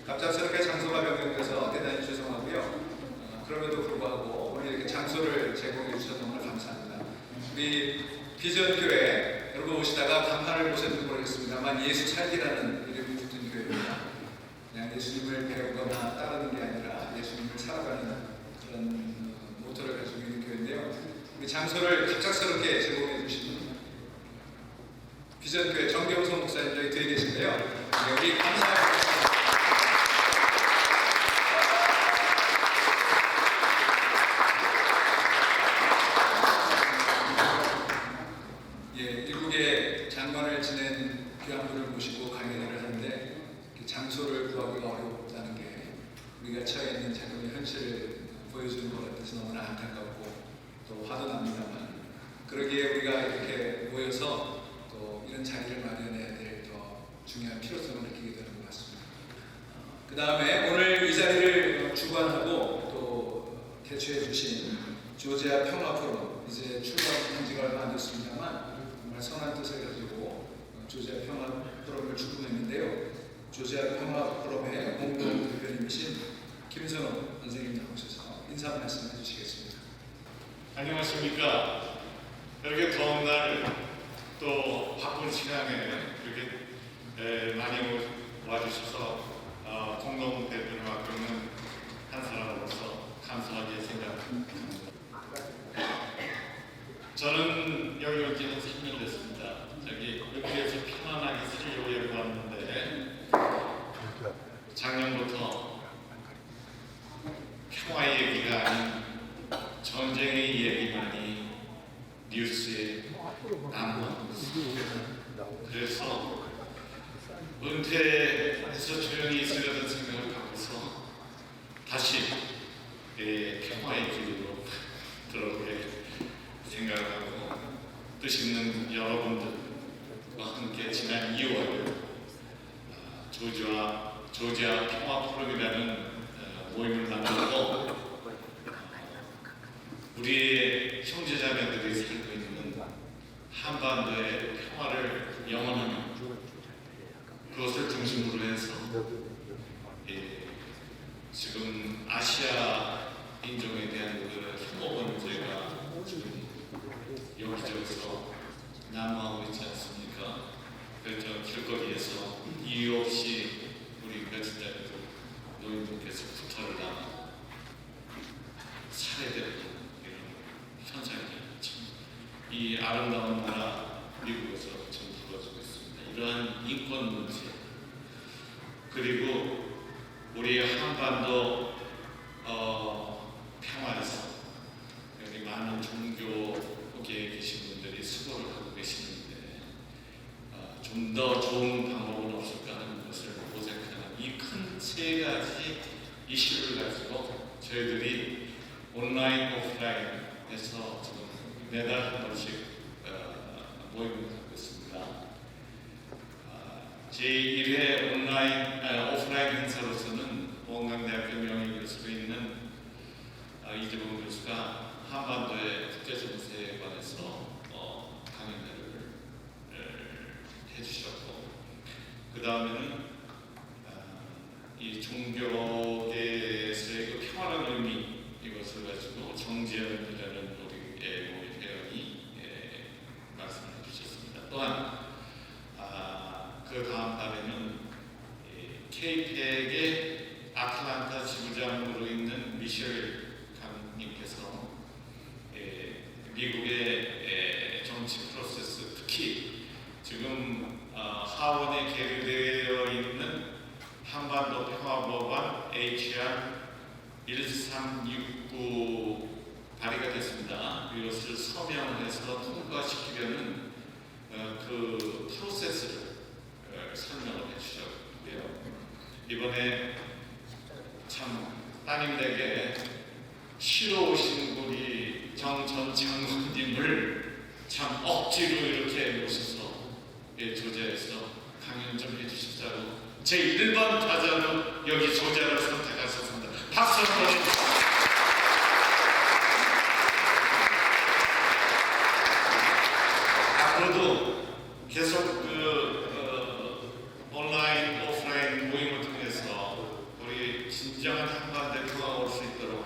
갑작스럽게 장소가 변경돼서 대단히 죄송하고요. 그럼에도 불구하고 오늘 이렇게 장소를 제공해 주셔서 너무 감사합니다. 우리 비전교회 여러분 오시다가 간판을 보셨는지 모르겠습니다만 예수 살기라는 이름이 붙은 교회입니다. 그냥 예수님을 배우거나 따르는 게 아니라 예수님을 살아가는 그런 모토를 가지고 있는 교회인데요. 우리 장소를 갑작스럽게 제공해 주신 비전교회 정경성 목사님 여기 뒤에 계신데요. 우리 감사합니다. 일국의 장관을 지낸 귀한 분을 모시고 강연회를 하는데 장소를 구하기가 어렵다는 게 우리가 처해 있는 자금의 현실을 보여주는 것 같아서 너무나 안타깝고 또 화도 납니다만, 그러기에 우리가 이렇게 모여서 또 이런 자리를 마련해야 될 더 중요한 필요성을 느끼게 되는 것 같습니다. 그 다음에 오늘 이 자리를 주관하고 또 개최해 주신 조지아 평화 포럼, 이제 출범한 지가 얼마 안 됐습니다만 정말 선한 뜻을 가지고 조지아 평화 포럼을 주관했는데요. 조지아 평화 포럼의 공동 대표님이신 김선호 선생님 나오셔서 인사 말씀 해주시겠습니다. 안녕하십니까. 이렇게 더운 날 또 바쁜 시간에 이렇게 많이 와주셔서 공동 대표를 맡고 있는 한 사람으로서 감사하게 생각합니다. 저는 여기 온 지는 3년 됐습니다. 여기에서 편안하게 살려고 왔는데 작년부터 평화의 얘기가 아닌 전쟁의 얘기만이 뉴스에 남아있습니다. 그래서 은퇴해서 조용히 있으려던 생각을 갖고서 다시 평화의 길로 들어오게 생각하고 뜻 있는 여러분들과 함께 지난 2월 조지아 평화 포럼이라는 모임을 만들고 우리의 형제자매들이 살고 있는 한반도의 평화를 영원하는 그것을 중심으로 해서 지금 아시아 인종에 대한 그 혐오 문제가 지금 여기저기서 난무하고 있지 않습니까? 그래서 길거리에서 이유 없이 우리 며칠자들 노인분께서 구타를 당하고 살해되고 이런 현상이 이 아름다운 나라 미국에서 지금 벌어지고 있습니다. 이러한 인권 문제, 그리고 우리 한반도 평화에서 여기 많은 종교계에 계신 분들이 수고를 하고 계시는데 좀 더 좋은 방법은 없을까 하는 것을 모색하는 이 큰 세 가지 이슈를 가지고 저희들이 온라인, 오프라인에서 지금 매달 한 번씩 모임을 하고 있습니다. 제1회 오프라인 행사로서는 원광대학교 명예교수로 있는 이재봉 교수가 한반도의 국제정세에 관해서 강연회를 해주셨고, 그 다음에는 이 종교계에서의 그 평화라는 의미, 이것을 가지고 정지현이라는 우리 회원이 말씀해 주셨습니다. 또한 그 다음 달에는 KPEC의 아틀란타 지부장으로 있는 미셸 강님께서 미국의 정치 프로세스, 특히 지금 하원에 계류되어 있는 한반도 평화법안 HR 1369 발의가 됐습니다. 이것을 서명해서 통과시키려는 그 프로세스를 설명을 해주셨고요. 이번에 참 따님에게 쉬러 오신 우리 정 전 장관님을 참 억지로 이렇게 모셔서 조지아에서 강연 좀 해주십자고 제 1번 타자로 여기 조지아를 선택하셨습니다. 박수 한번 해주십시오. 앞으로도 계속 온라인, 오프라인 모임을 통해서 한반도에 평화가 올 수 있도록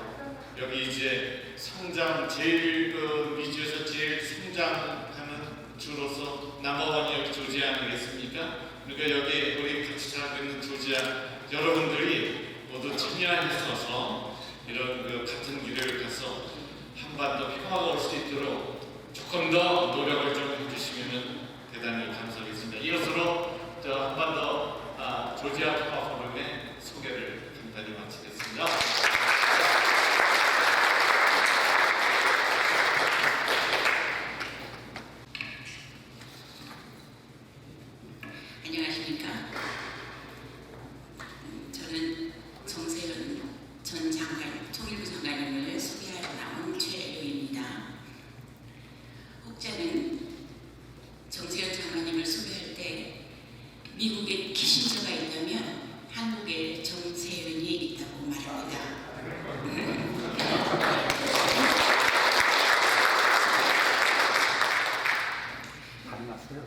여기 이제 성장 제일 미주에서 제일 성장하는 주로서 넘버원이 여기 조지아 아니겠습니까? 그러니까 여기 우리 같이 살고 있는 조지아 여러분들이 모두 참여하셔서 이런 같은 길을 가서 한반도 평화가 올 수 있도록 조금 더 노력을 좀 해주시면 대단히 감사하겠습니다. 이것으로 저 한반도 조지아 평화 포럼의 소개를 간단히 마치겠습니다. 안녕하십니까? 저는 정세현 전 장관, 통일부 장관님을 소개하러 나온 최애로입니다. 혹자는 정세현 장관님을 소개할 때 미국에 키신저가 있다면 한국에 정세현이 있다고 말합니다.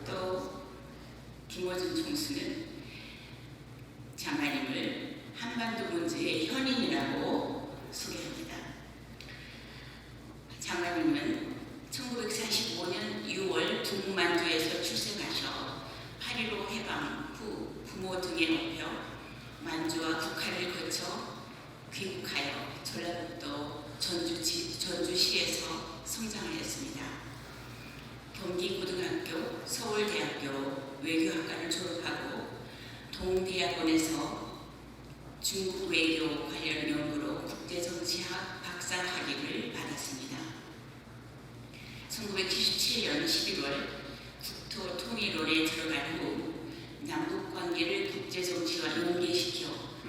또 김어준 총수는 장관님을 한반도 문제의 현인이라고 소개합니다. 장관님은 1945년 6월 북만주에서 출생하셔 8.15 해방 후 부모 등에 업혀 만주와 북한을 거쳐 귀국하여 전라북도 전주시에서 성장하였습니다. 경기고등학교, 서울대학교 외교학과를 졸업하고 동대학원에서 중국 외교 관련 연구로 국제정치학 박사 학위를 받았습니다. 1977년 11월 국토통일론에 들어간 후 남북관계를 국제정치와 연계시켜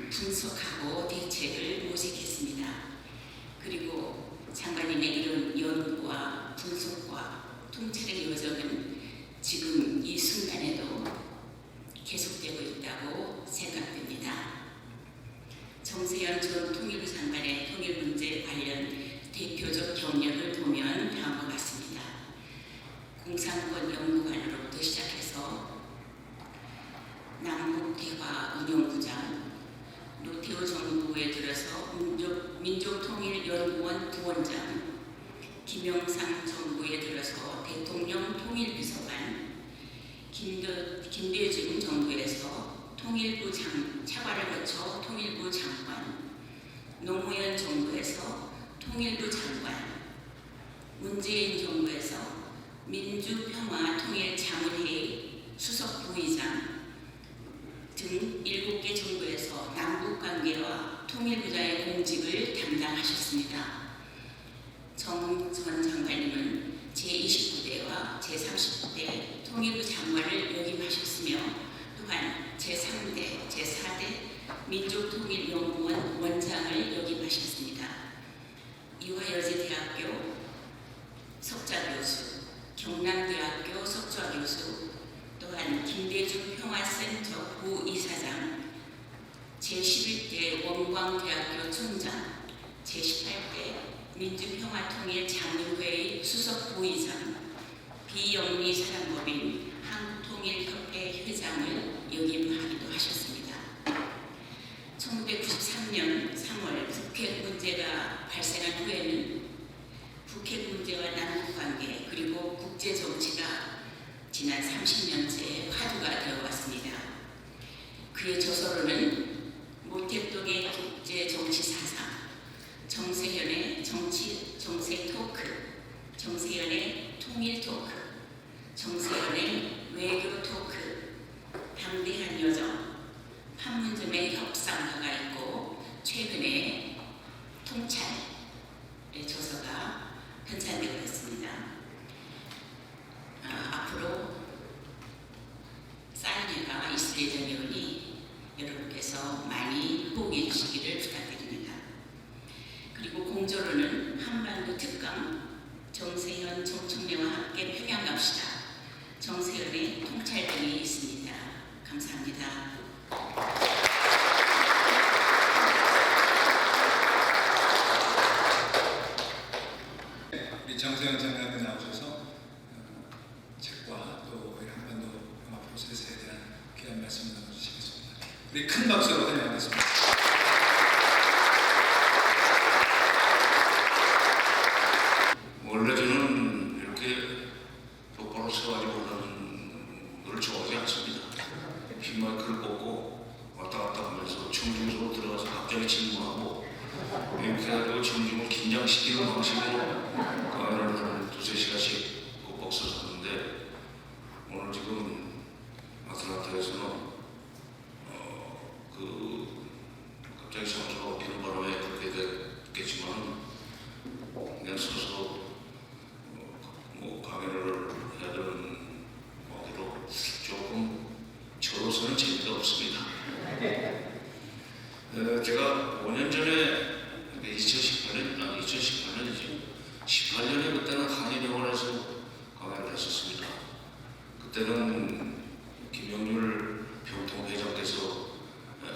분석하고 대책을 모색했습니다. 그리고 장관님의 이런 연구와 분석과 통찰의 여정은 지금 이 순간에도 계속되고 있다고 생각됩니다. 정세현 전 통일부 장관의 통일 문제 관련 대표적 경력을 보면 다음과 같습니다. 공산권 연구관으로부터 시작해서 남북대화운영부장, 노태우 정부에 들어서 민족통일연구원 부원장, 김영삼 정부에 들어서 대통령 통일비서관, 김대중 정부에서 통일부 차관을 거쳐 통일부 장관, 노무현 정부에서 통일부 장관, 문재인 정부에서 민주평화통일자문회의 수석부의장 등 7개 정부에서 남북관계와 통일부장의 공직을 담당하셨습니다. 정 전 장관님은 제29대와 제30대 통일부 장관을 역임하셨으며 또한 제3대, 제4대 민족통일연구원 원장을 역임하셨습니다. 이화여제대학교 석좌교수, 경남대학교 석좌교수, 또한 김대중 평화센터 부이사장, 제11대 원광대학교 총장, 제18대 민주평화통일자문회의 수석부의장, 비영리사단법인 한국통일협회 회장을 역임하기도 하셨습니다. 1993년 3월 북핵 문제가 발생한 후에는 북핵 문제와 남북관계 그리고 국제정치가 지난 30년째 화두가 되어왔습니다. 그의 저서로는 모택동의 국제정치사상, 정세현의 정세 토크, 정세현의 통일 토크, 정세현의 외교 토크, 담대한 여정, 판문점의 협상가가 있고 최근에 통찰의 저서가 편찬되고 있습니다. 앞으로 사인회가 있을 예정이오니 여러분께서 많이 호응해 주시기를 부탁드립니다. 그리고 공조로는 한반도 특강, 정세현 정청래와 함께 평양 갑시다. 정세현의 통찰 등이 있습니다. 감사합니다. 우리 정세현 장관님 나오셔서 책과 또 우리 한반도 평화 프로세스에 대한 귀한 말씀을 나눠주시겠습니다. 우리 큰 박수로 환영하겠습니다. 이렇게 해가지고 청중을 긴장시키는 방식으로 강연을 한 2~3시간씩 꼭박서 샀는데 오늘 지금 아틀란타에서는 갑자기 장소가 바뀌는 바람에 그렇게 됐겠지만 그냥 서서 강연을 해야 되는 거기로 조금 저로서는 재미가 없습니다. 제가 5년 전에 2018년이죠. 18년에 그때는 한인병원에서 강연을 했었습니다. 그때는 김영률 병통회장께서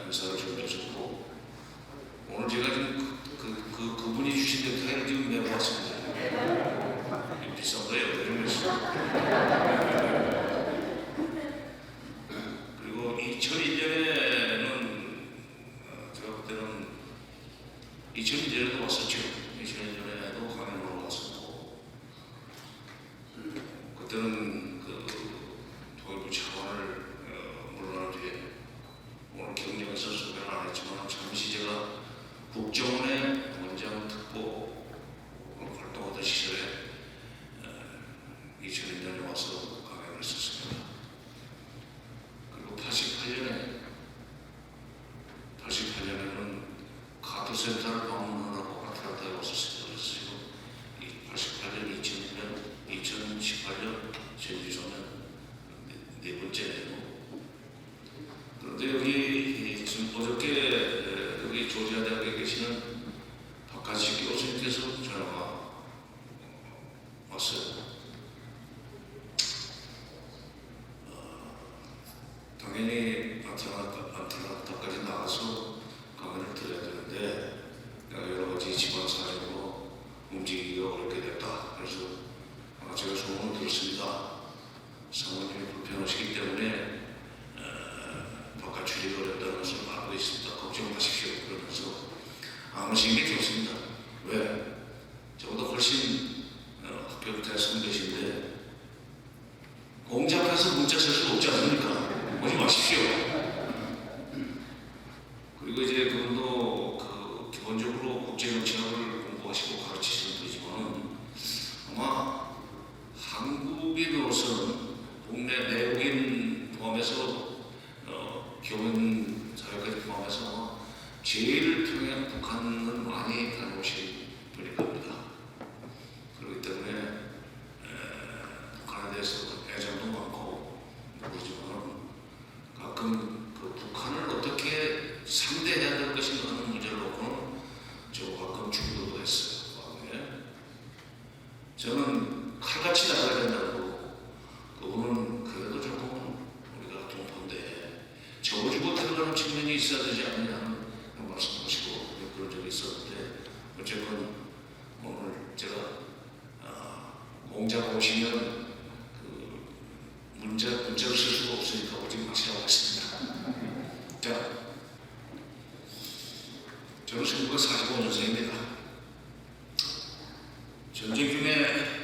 행사를 준비하셨고 오늘 제가 지금 그분이 주신 넥타이를 지금 매고 왔습니다. 비싼 거예요. 그리고 2001년에는 제가 그때는 2002년에도 왔었죠. 2002년에도 강연으로 왔었고 그때는 통일부 차관을 물러난 뒤에 오늘 경력에서 소개를 안 했지만 잠시 제가 국정원의 원장 특보 활동하던 시절에 2002년에 와서 강연을 했었습니다. 그리고 88년에는 카드센터를 방문하라고 아틀란타에 왔었어요. 그래서 지금 88년, 2000년, 2018년, 전주소년 네 번째네요. 그런데 여기 지금 어저께 여기 조지아 대학에 계시는 박하식 교수님께서 전화가 왔어요. 당연히 아틀란타까지 나가서 강연을 드려야 되는데 내가 여러 가지 집안 사정으로 움직이기가 어렵게 됐다. 그래서 제가 소문을 들었습니다. 사모님이 불편하시기 때문에 바깥 출입이 어렵다는 것을 알고 있습니다. 걱정 마십시오. 그러면서 안 오시는 게 좋습니다. 왜? 저보다 훨씬 학교부터 선배신데 공장 가서 문자 쓸 수 없지 않습니까? 오지 마십시오. 그리고 이제 그분도 기본적으로 국제정치학을 공부하시고 가르치시는 분이지만 아마 한국인으로서는 국내 내국인 포함해서 교민 사회까지 포함해서 제일 북한을 많이 다녀오신 분일 겁니다. 그렇기 때문에 북한에 대해서 애정도 많고 모르지만 가끔 북한을 어떻게 상대해야 될 것인가 하는 문제를 놓고는 저 가끔 충돌도 했어요. 저는 칼같이 나가야 된다고 그분은 그래도 조금 우리가 동포인데 저주고 들어가는 측면이 있어야 되지 않느냐는 말씀하시고 그런 적이 있었는데 어쨌건 오늘 제가 공장 오시면 문자를 쓸 수가 없으니까 오지 마시라고 했습니다. 자, 저는 1945년생입니다. 전쟁 중에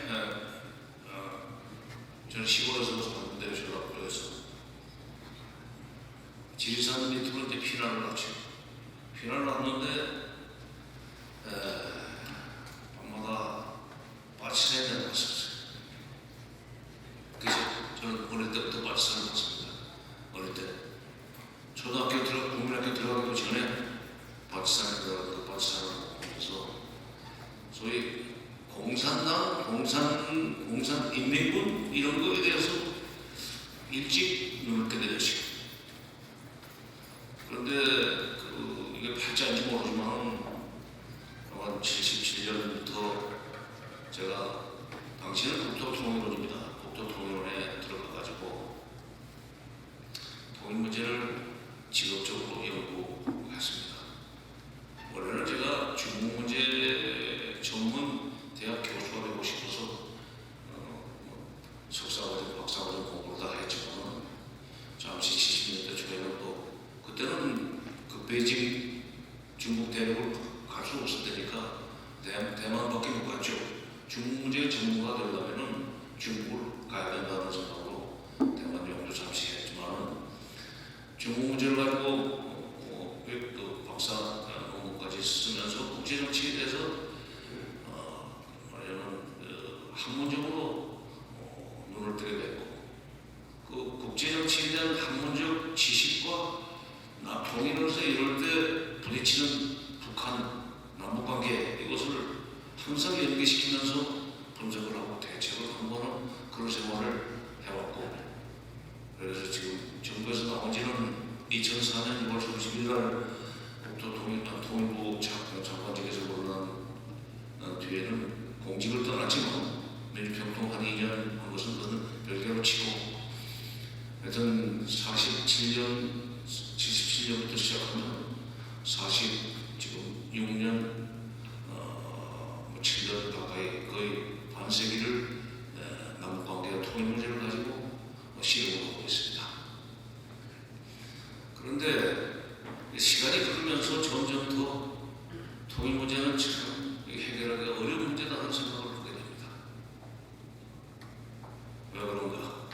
저는 시골에서 군대에 전학을 해서 지리산 밑으로 이제 피난을 왔죠. 피난을 왔는데 밤마다 빠치산에 내려갔었어요. 그래서 저는 어릴 때부터 빠치산을 갔습니다. 어릴 때 국민학교 들어가기도 전에 빠치산에 들어가서 그 빠치산을 보면서 소위 공산당, 공산인민군 이런 거에 대해서 일찍 눈을 뜨게 되시고 그런데 이게 팔자인지 모르지만 아마 77년부터 제가 당시는 국토통일원입니다. 국토통일원에 들어가가지고 통일 문제를 직업적으로 연구했습니다. 원래는 제가 중국 문제 전문 대학 교수가 되고 싶어서 석사과정, 박사과정 공부를 다 했지만 잠시 70년대 초에는 또 그때는 그 베이징 중국 대륙을 갈 수 없었다니까 대만밖에 못 갔죠. 중국 문제의 전문가가 되려면 중국을 가야 된다는 생각으로 대만 연구도 잠시 했지만 중국 문제를 가지고 그 박사 논문까지 쓰면서 국제 정치에 대해서 말하자면 학문적으로 눈을 뜨게 됐고 그 국제 정치에 대한 학문적 지식과 통일로서 이럴 때 부딪히는 북한 남북 관계 이것을 항상 연계시키면서 분석을 하고 대책을 한 거는 그런 생활을 해왔고 그래서 지금 정부에서 나온 지는 2004년 6월 31일 날 통일부 장관직에서 물러난 뒤에는 공직을 떠났지만 민주평통 한 2년 한 것은 그는 별개로 치고 하여튼 77년부터 시작하면 지금 6년 7년 가까이 거의 반세기를 남북관계와 통일 문제를 가지고 실험을 하고 있습니다. 그런데 시간이 흐르면서 점점 더 통일 문제는 참 해결하기 어려운 문제다라는 생각을 하게 됩니다. 왜 그런가?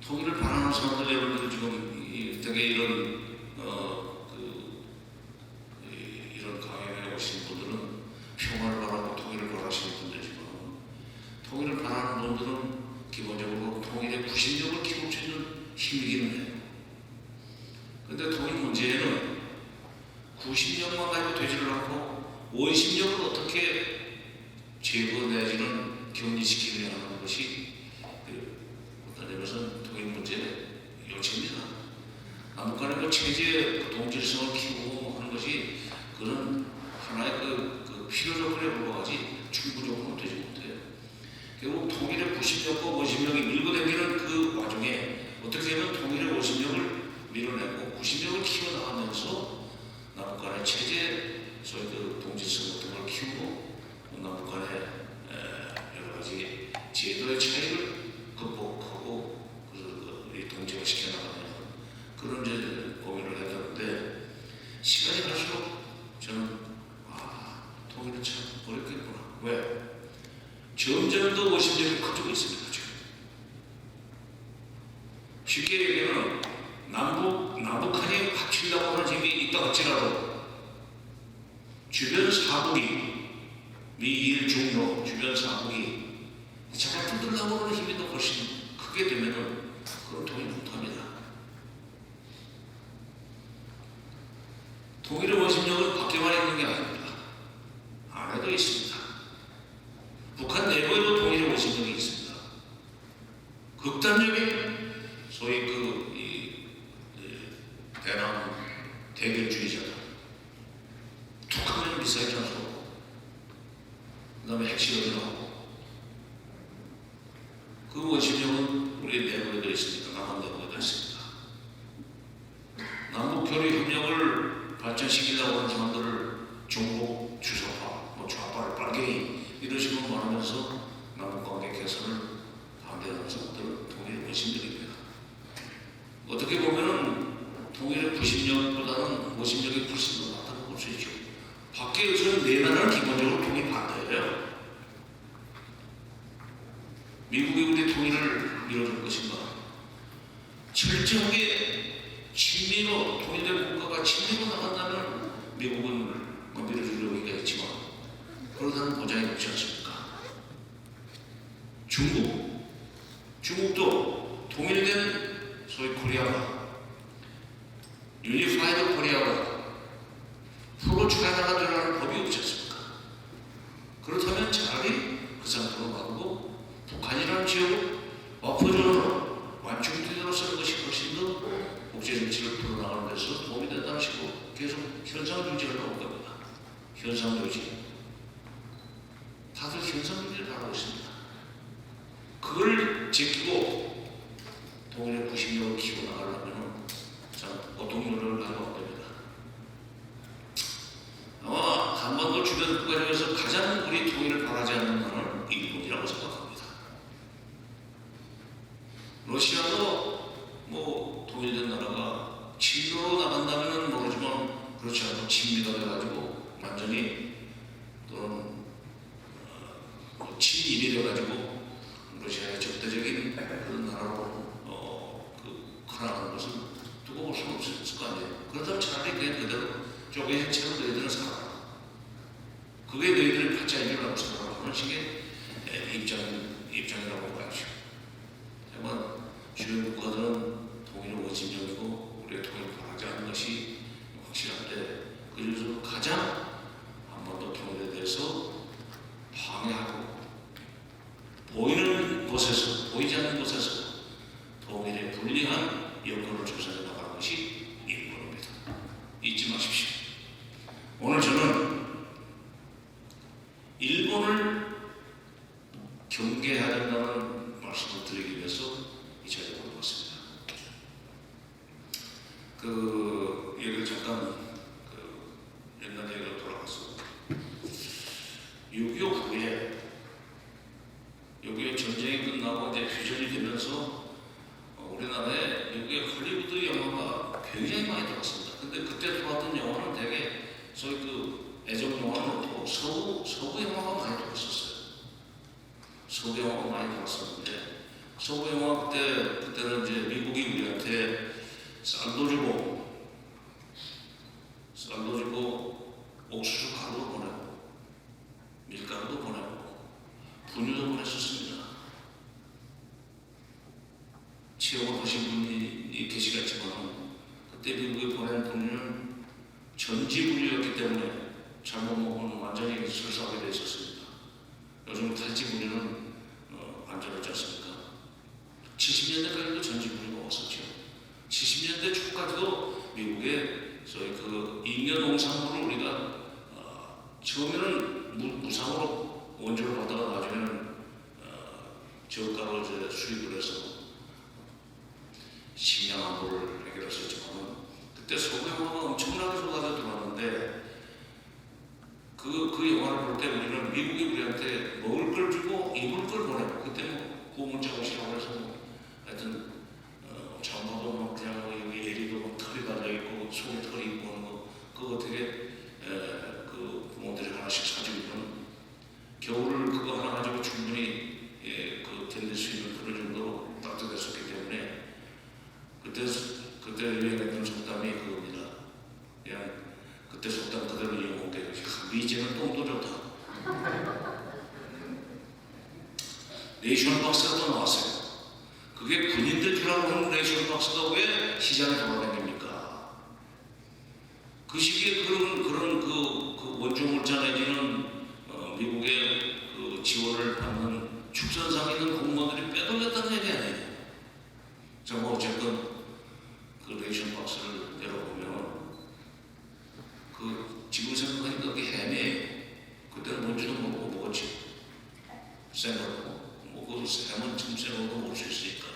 통일을 바라는 사람들 여러분들 지금 되게 이런 이런 강연에 오신 분들은 평화를 바라고 통일을 바라시는 분들이지만 통일을 바라는 분들은 기본적으로 통일의 구심력을 키울 수 있는 힘이기는 해요. 그런데 통일 문제에는 구심력만 가지고 되지를 않고 원심력을 어떻게 제거 내지는 격리시키느냐 하는 것이 어떤 점에서는 통일 문제의 요체입니다. 남북 간의 체제의 동질성을 키우고 하는 것이 그런 하나의 그 필요 조건에 불과하지 충분 조건은 되지 못해요. 결국 통일의 구심력과 원심력이 밀고당기는 그 와중에 어떻게 하면 통일의 원심력을 밀어내고 구심력을 키워나가면서 남북 간의 체제 소위 그 동질성 같은 걸 키우고 남북 간의 여러 가지 제도의 차이를 극복하고 이 동질을 시켜나가는 그런 이제 고민을 해야 되는데 시간이 갈수록 저는 통일은 참 어렵겠구나. 왜? 점점 더 원심력이 커지고 있습니다. 지금. 쉽게 얘기하면 남북한이 합치려고 하는 힘이 있다 할지라도 주변 사국이 미일 중로 주변 사국이 자꾸 뜯으려고 하는 힘이 더 훨씬 크게 되면은 그건 통일 못합니다. 통일의 원심력은 밖에만 있는 게 아닙니다. 안에도 있습니다. 북한 내부에도 통일의 원심력이 있습니다. 극단적인 소위 대남 대결주의자들 툭하면 미사일 전소하고 그 다음에 핵실험을 하고 그 원심력은 우리 내부에도 있으니까 남한 내부에도 있습니다. 남북 교류 협력을 발전시키려고 하는 사람들을 중국 주소파, 좌빨, 빨갱이 이런 식으로 말하면서 남북관계 개선을 반대하는 사람들은 통일의 원심력입니다. 어떻게 보면은 통일의 구심력보다는 원심력이 훨씬 더 낫다고 볼 수 있죠. 밖에서는 네 나라는 기본적으로 통일 반대예요. 미국이 우리 통일을 밀어줄 것인가? 철저하게 친미로 통일된 국가가 친미로 나간다면 미국은 밀어줄 여기가 있지만 그러다는 보장이 없지 않습니까? 중국도 통일된 소위 코리아가 유니파이드 코리아가 프로 차이나가 되라는 법이 없지 않습니까? 그렇다면 차라리 그 상태로 놔두고 북한이라는 지역을 엎어주는 완충지대로 쓰는 것이 훨씬 더 국제정치를 풀어나가는 데서 도움이 된다는 식으로 계속 현상 유지를 나올 겁니다. 현상 유지. 다들 현상 유지를 바라고 있습니다. 그걸 제끼고 통일의 구심력을 키워나가려면 참 어떤 노력을 가져야 됩니다. 아마 한반도 주변 국가 중에서 가장 우리 통일을 바라지 않는 나라는 일본이라고 생각합니다. 러시아도 뭐 통일된 나라가 친로로 나간다면 모르지만 그렇지 않고 친미가 돼가지고 완전히 또는 친일이 돼가지고 러시아의 적대적인 그런 나라로 커나가는 것은 두고 볼 수는 없을 거 아니에요. 그렇다면 차라리 그냥 그대로 쪽의 해체로 너희들은 살아라. 그게 너희들의 가짜이라고 생각하는 식의 입장이라고 봐야죠. 다만 주요 국가들은 통일을 원칙적이고 우리가 통일을 바라지 않는 것이 확실한데 그 중에서 가장 한반도 통일에 대해서 방해하고 보이는 곳에서 보이지 않는 곳에서 통일에 불리한 여건을 조성해 나가는 것이 일본입니다. 잊지 마십시오. 오늘 저는 일본을 경계해야 된다는 말씀을 드리기 위해서 이 자리에 올라왔습니다. 얘기를 잠깐 옛날 얘기로 돌아가서 6.25 후에 6.25 전쟁이 끝나고 이제 휴전이 되면서 우리나라에 6.25 할리우드 영화가 굉장히 많이 들어왔습니다. 근데 그때 들어왔던 영화는 되게 소위 애정 영화는 없고 서구 영화가 많이 들어왔었어요. 서구 영화가 많이 들어왔었는데 서구 영화 그때는 이제 미국이 우리한테 쌀도 주고 옥수수 가루도 보내고 밀가루도 보내고 분유도 보냈었습니다. 체험을 하신 분이 계시겠지만 그때 미국에 보낸 분유는 전지분유였기 때문에 잘못 먹으면 완전히 설사하게 되어 있었습니다. 요즘 탈지분유는 안전하지 않습니까? 70년대까지도 전지분유가 왔었죠. 70년대 초까지도 미국에 저희 잉여 농산물을 우리가 처음에는 무상으로 원조를 받다가 나중에는 저가로 수입을 해서 식량 안보를 해결했었지만 그때 서구 영화가 엄청나게 쏟아져 들어왔는데 그 영화를 볼 때 우리는 미국이 우리한테 먹을 걸 주고 입을 걸 보내고 그때 고문자옷이라고 해서 하여튼 장바도 막 그냥 여기 에리도 막 털이 달려있고 속에 털이 있고 하는 거 그거 되게 부모들이 하나씩 사주면 겨울을 그거 하나 가지고 충분히 견딜 수 있는 그런 정도로 따뜻했었기 때문에 그때 유행했던 속담이 그겁니다. 그냥 그때 속담 그대로 이용할게요. 미제는 똥도 좋다. 레이션 박스가 또 나왔어요. 그게 군인들 주라고 하는 레이션 박스가 왜 시장에 돌아다닙니까? 그 시기에 그런 원주물자 내지는 미국의 지원을 받는 축전상에 있는 공무원들이 빼돌렸다는 얘기 아니에요. 자, 어쨌든 그 레이션 박스를 열어보면 지금 생각하니까 그게 햄이에요. 그때는 뭔지도 모르고 먹었지. 생거고 그 햄은 지금 생거도 먹을 수 있으니까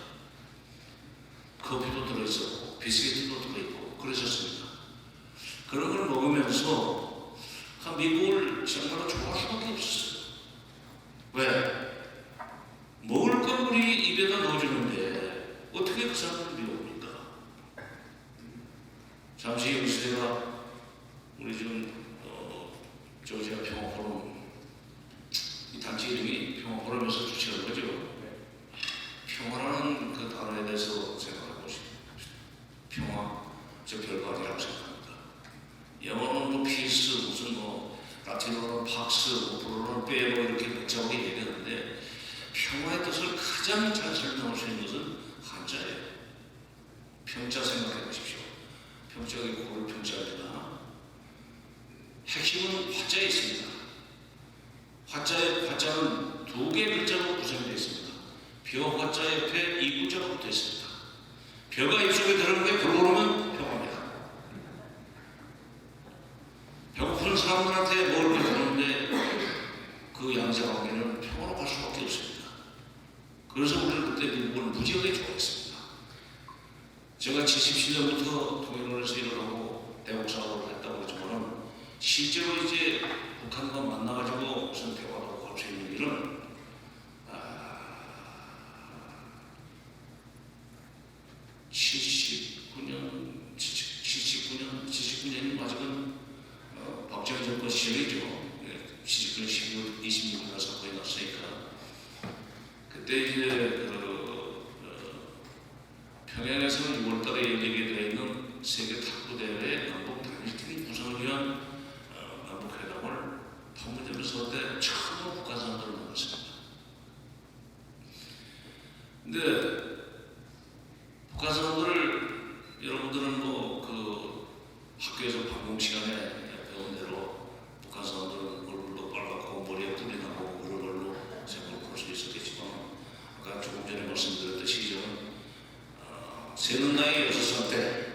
커피도 들어있었고 비스킷도 들어있고 그랬었습니다. 그런 걸 먹으면서 미국을 정말로 좋아할 수밖에 없었어요. 왜? 먹을 걸 우리 입에다 넣어주는데 어떻게 그 사람을 미워합니까? 잠시 여기서 제가 우리 지금 조지아 평화포럼 이 단체 이름이 평화포럼에서 주최한 거죠. 평화라는 그 단어에 대해서 생각해 보시죠. 평화 저 별거 아니라고 생각합니다. 영어로는 피스 무슨 라틴어로는 팍스 불어로는 빼고 이렇게 복잡하게 얘기하는데 평화의 뜻을 가장 잘 설명할 수 있는 것은 한자예요. 평자 생각해 보십시오. 평자의 고를 평자입니다. 핵심은 화자에 있습니다. 화자는 두 개의 글자로 구성되어 있습니다. 벼 화자 옆에 이구자가 붙어 있습니다. 벼가 입속에 들어간 게 골고루면 평화입니다. 배고픈 사람들한테 먹을 걸 주는데 그 양자관계는 평화로 갈 수밖에 없습니다. 그래서 우리는 그때 미국을 무지하게 좋아했습니다. 제가 77년부터 통일원에서 일을 하고 대북 사업을 했다고 그러지만 실제로 이제 북한과 만나가지고 무슨 대화도 할 수 있는 일은 79년이 아직은 박정희 정권 시절이죠. 79년 12월 26일 사건이 났으니까 그때 이제 평양에서 6월달에 열리게 되어 있는 세계 탁구 대회에 한국 필리핀이 구성을 위한 남북회담을 판문점에서 때 처음으로 북한 사람들을 만났습니다. 근데 북한 사람들을 여러분들은 뭐 그 학교에서 방공 시간에 배운 대로 북한 사람들은 얼굴도 빨갛고 머리에 뿔이 나고 그런 걸로 생각을 볼 수 있었겠지만 아까 조금 전에 말씀드렸듯이 저는 새는 나이 6살 때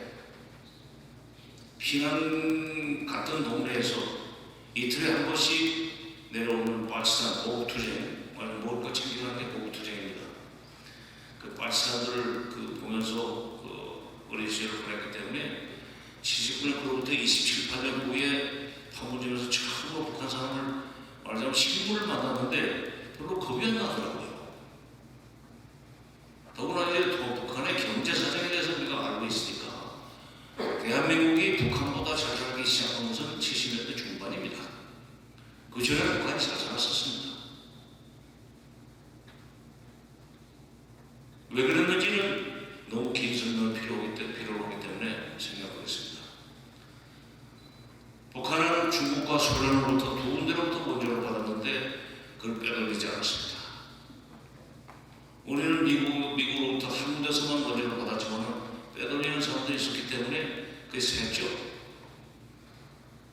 피난 갔던 동네에서 이틀에 한 번씩 내려오는 빨치산 보급투쟁, 먹을 거 챙기는 게 보급투쟁입니다. 그 빨치산들을 보면서 어린 시절을 보냈기 때문에 79년 그로부터 27, 8년 후에 판문점에서 처음으로 북한 사람을 말하자면 신부를 만났는데 별로 겁이 안 나더라고요. 더구나 이제 북한의 경제 사정에 대해서 우리가 알고 있으니까 대한민국이 북한보다 잘 살기 시작한 것은 70년대 중반입니다. 그 전에 북한이 잘 살았었습니다. 왜 그랬는지는 너무 긴 설명이 필요하기 때문에 생략하겠습니다. 북한은 중국과 소련으로부터 두 군데로부터 원조를 받았는데 그걸 빼돌리지 않았습니다. 우리는 미국으로부터 한 군데서만 원조를 받았지만 빼돌리는 사람들이 있었기 때문에 그게 셌죠.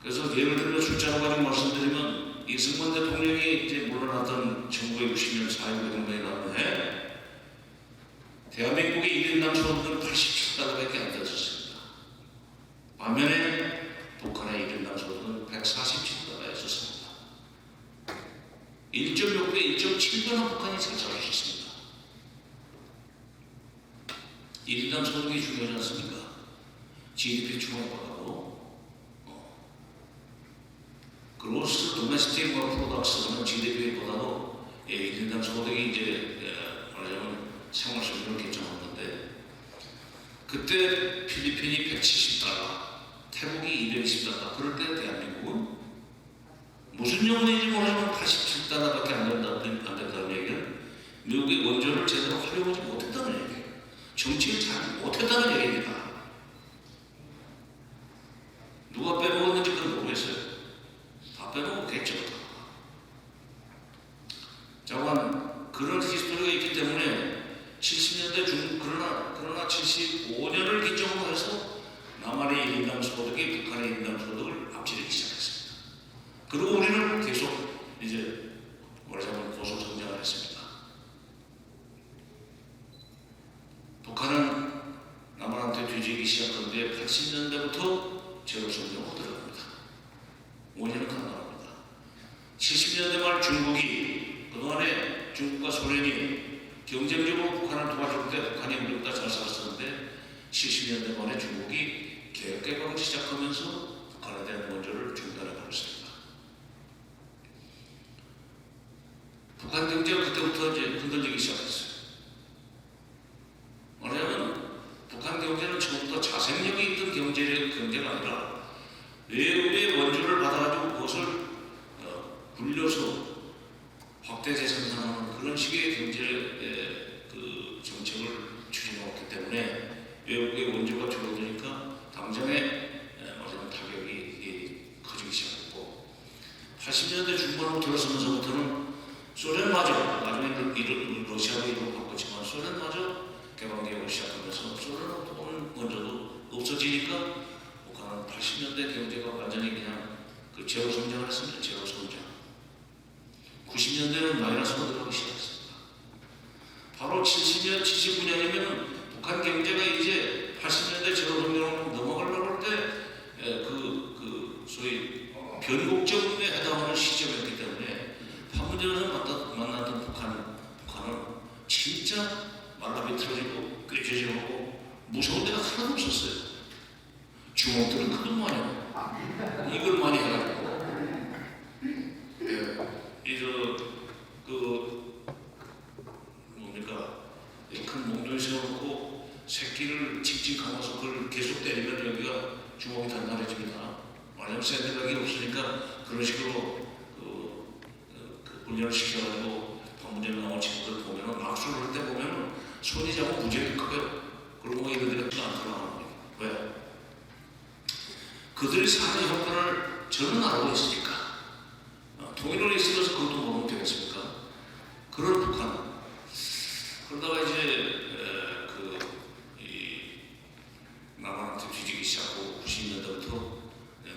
그래서 예를 들어 숫자로 가지고 말씀드리면 이승만 대통령이 이제 물러났던 1990년 4.19 동맹에 나왔는데 대한민국의 1인당 소득은 87달러밖에 안 되었습니다. 반면에 북한의 1인당 소득은 147달러였었습니다. 1.6배, 1.7배나 북한이 잘 살았습니다. 1인당 소득이 중요하지 않습니까? GDP 추가하고 그로스 도메스틱 프로덕트는 GDP보다도 1인당 소득이 이제 말하자면 생활 수준을 결정하는데 그때 필리핀이 170달러, 태국이 220달러 그럴 때 대한민국은 무슨 용어인지 모르지만 87달러밖에 안 된다는 얘기는 미국의 원조를 제대로 활용하지 못했다는 얘기예요. 정치를 잘 못했다는 얘기입니다. 누가 빼먹었는지 그건 모르겠어요. 다 빼먹었겠죠. 자관 그런 히스토리가 있기 때문에 70년대 그러나 75년을 기점으로 해서 남한의 1인당 소득이 북한의 1인당 소득을 앞지르기 시작했습니다. 그리고 우리는 계속 이제 말하자면 고속 성장을 했습니다. 북한은 남한한테 뒤지기 시작한 뒤에 80년대부터 제로 성장으로 들어갑니다. 5년은 간단합니다. 70년대 말 중국이 그동안에 중국과 소련이 경쟁적으로 북한을 도와줄 때 북한이 우리보다 잘 살았었는데 70년대 말에 중국이 개혁개방을 시작하면서 북한에 대한 원조를 중단해 버렸습니다. 북한 경제가 그때부터 이제 흔들리기 시작했어요. 말하자면 북한 경제는 처음부터 자생력이 있던 경제가 아니라 외국의 원조를 받아가지고 그것을 굴려서 확대 재생산하는 그런 식의 경제 정책을 추진해왔기 때문에 외국의 원조가 줄어드니까 당장에 말하자면 타격이 커지기 시작했고 80년대 중반으로 들어서면서부터는 소련마저 나중에 러시아로 이름을 바꿨지만 소련마저 개방개혁을 시작하면서 소련으로부터 오는 원조도 없어지니까 북한은 80년대 경제가 완전히 그냥 제로 성장을 했습니다. 제로 성장. 90년대는 마이너스로 들어가기 시작했습니다. 바로 70년, 79년이면 북한 경제가 이제 80년대 제로 성장으로 넘어가려고 할 때 소위 변곡점에 해당하는 시점이었기 때문에 판문점에서 만났던 북한은 진짜 말라비틀어지고 꾀죄죄하고 무서운 데가 하나도 없었어요. 주먹들은 그것 마냥 이걸 많이 해가지고 큰 몽둥이 세워놓고 새끼를 직직 감아서 그걸 계속 때리면 여기가 주먹이 단단해집니다. 말하자면 샌드백이 없으니까 그런 식으로 훈련을 시켜가지고 판문점에 나온 친구들 보면은 악수를 할 때 보면은 손이 자꾸 무지하게 커요. 그러고 이런 데가 또 안 들어가는 거예요. 왜? 그들이 사는 형편을 저는 알고 있으니까 통일을 있으면서 그것도 모르면 되겠습니까? 그런 북한. 그러다가 이제 남한한테 뒤지기 시작하고 90년대부터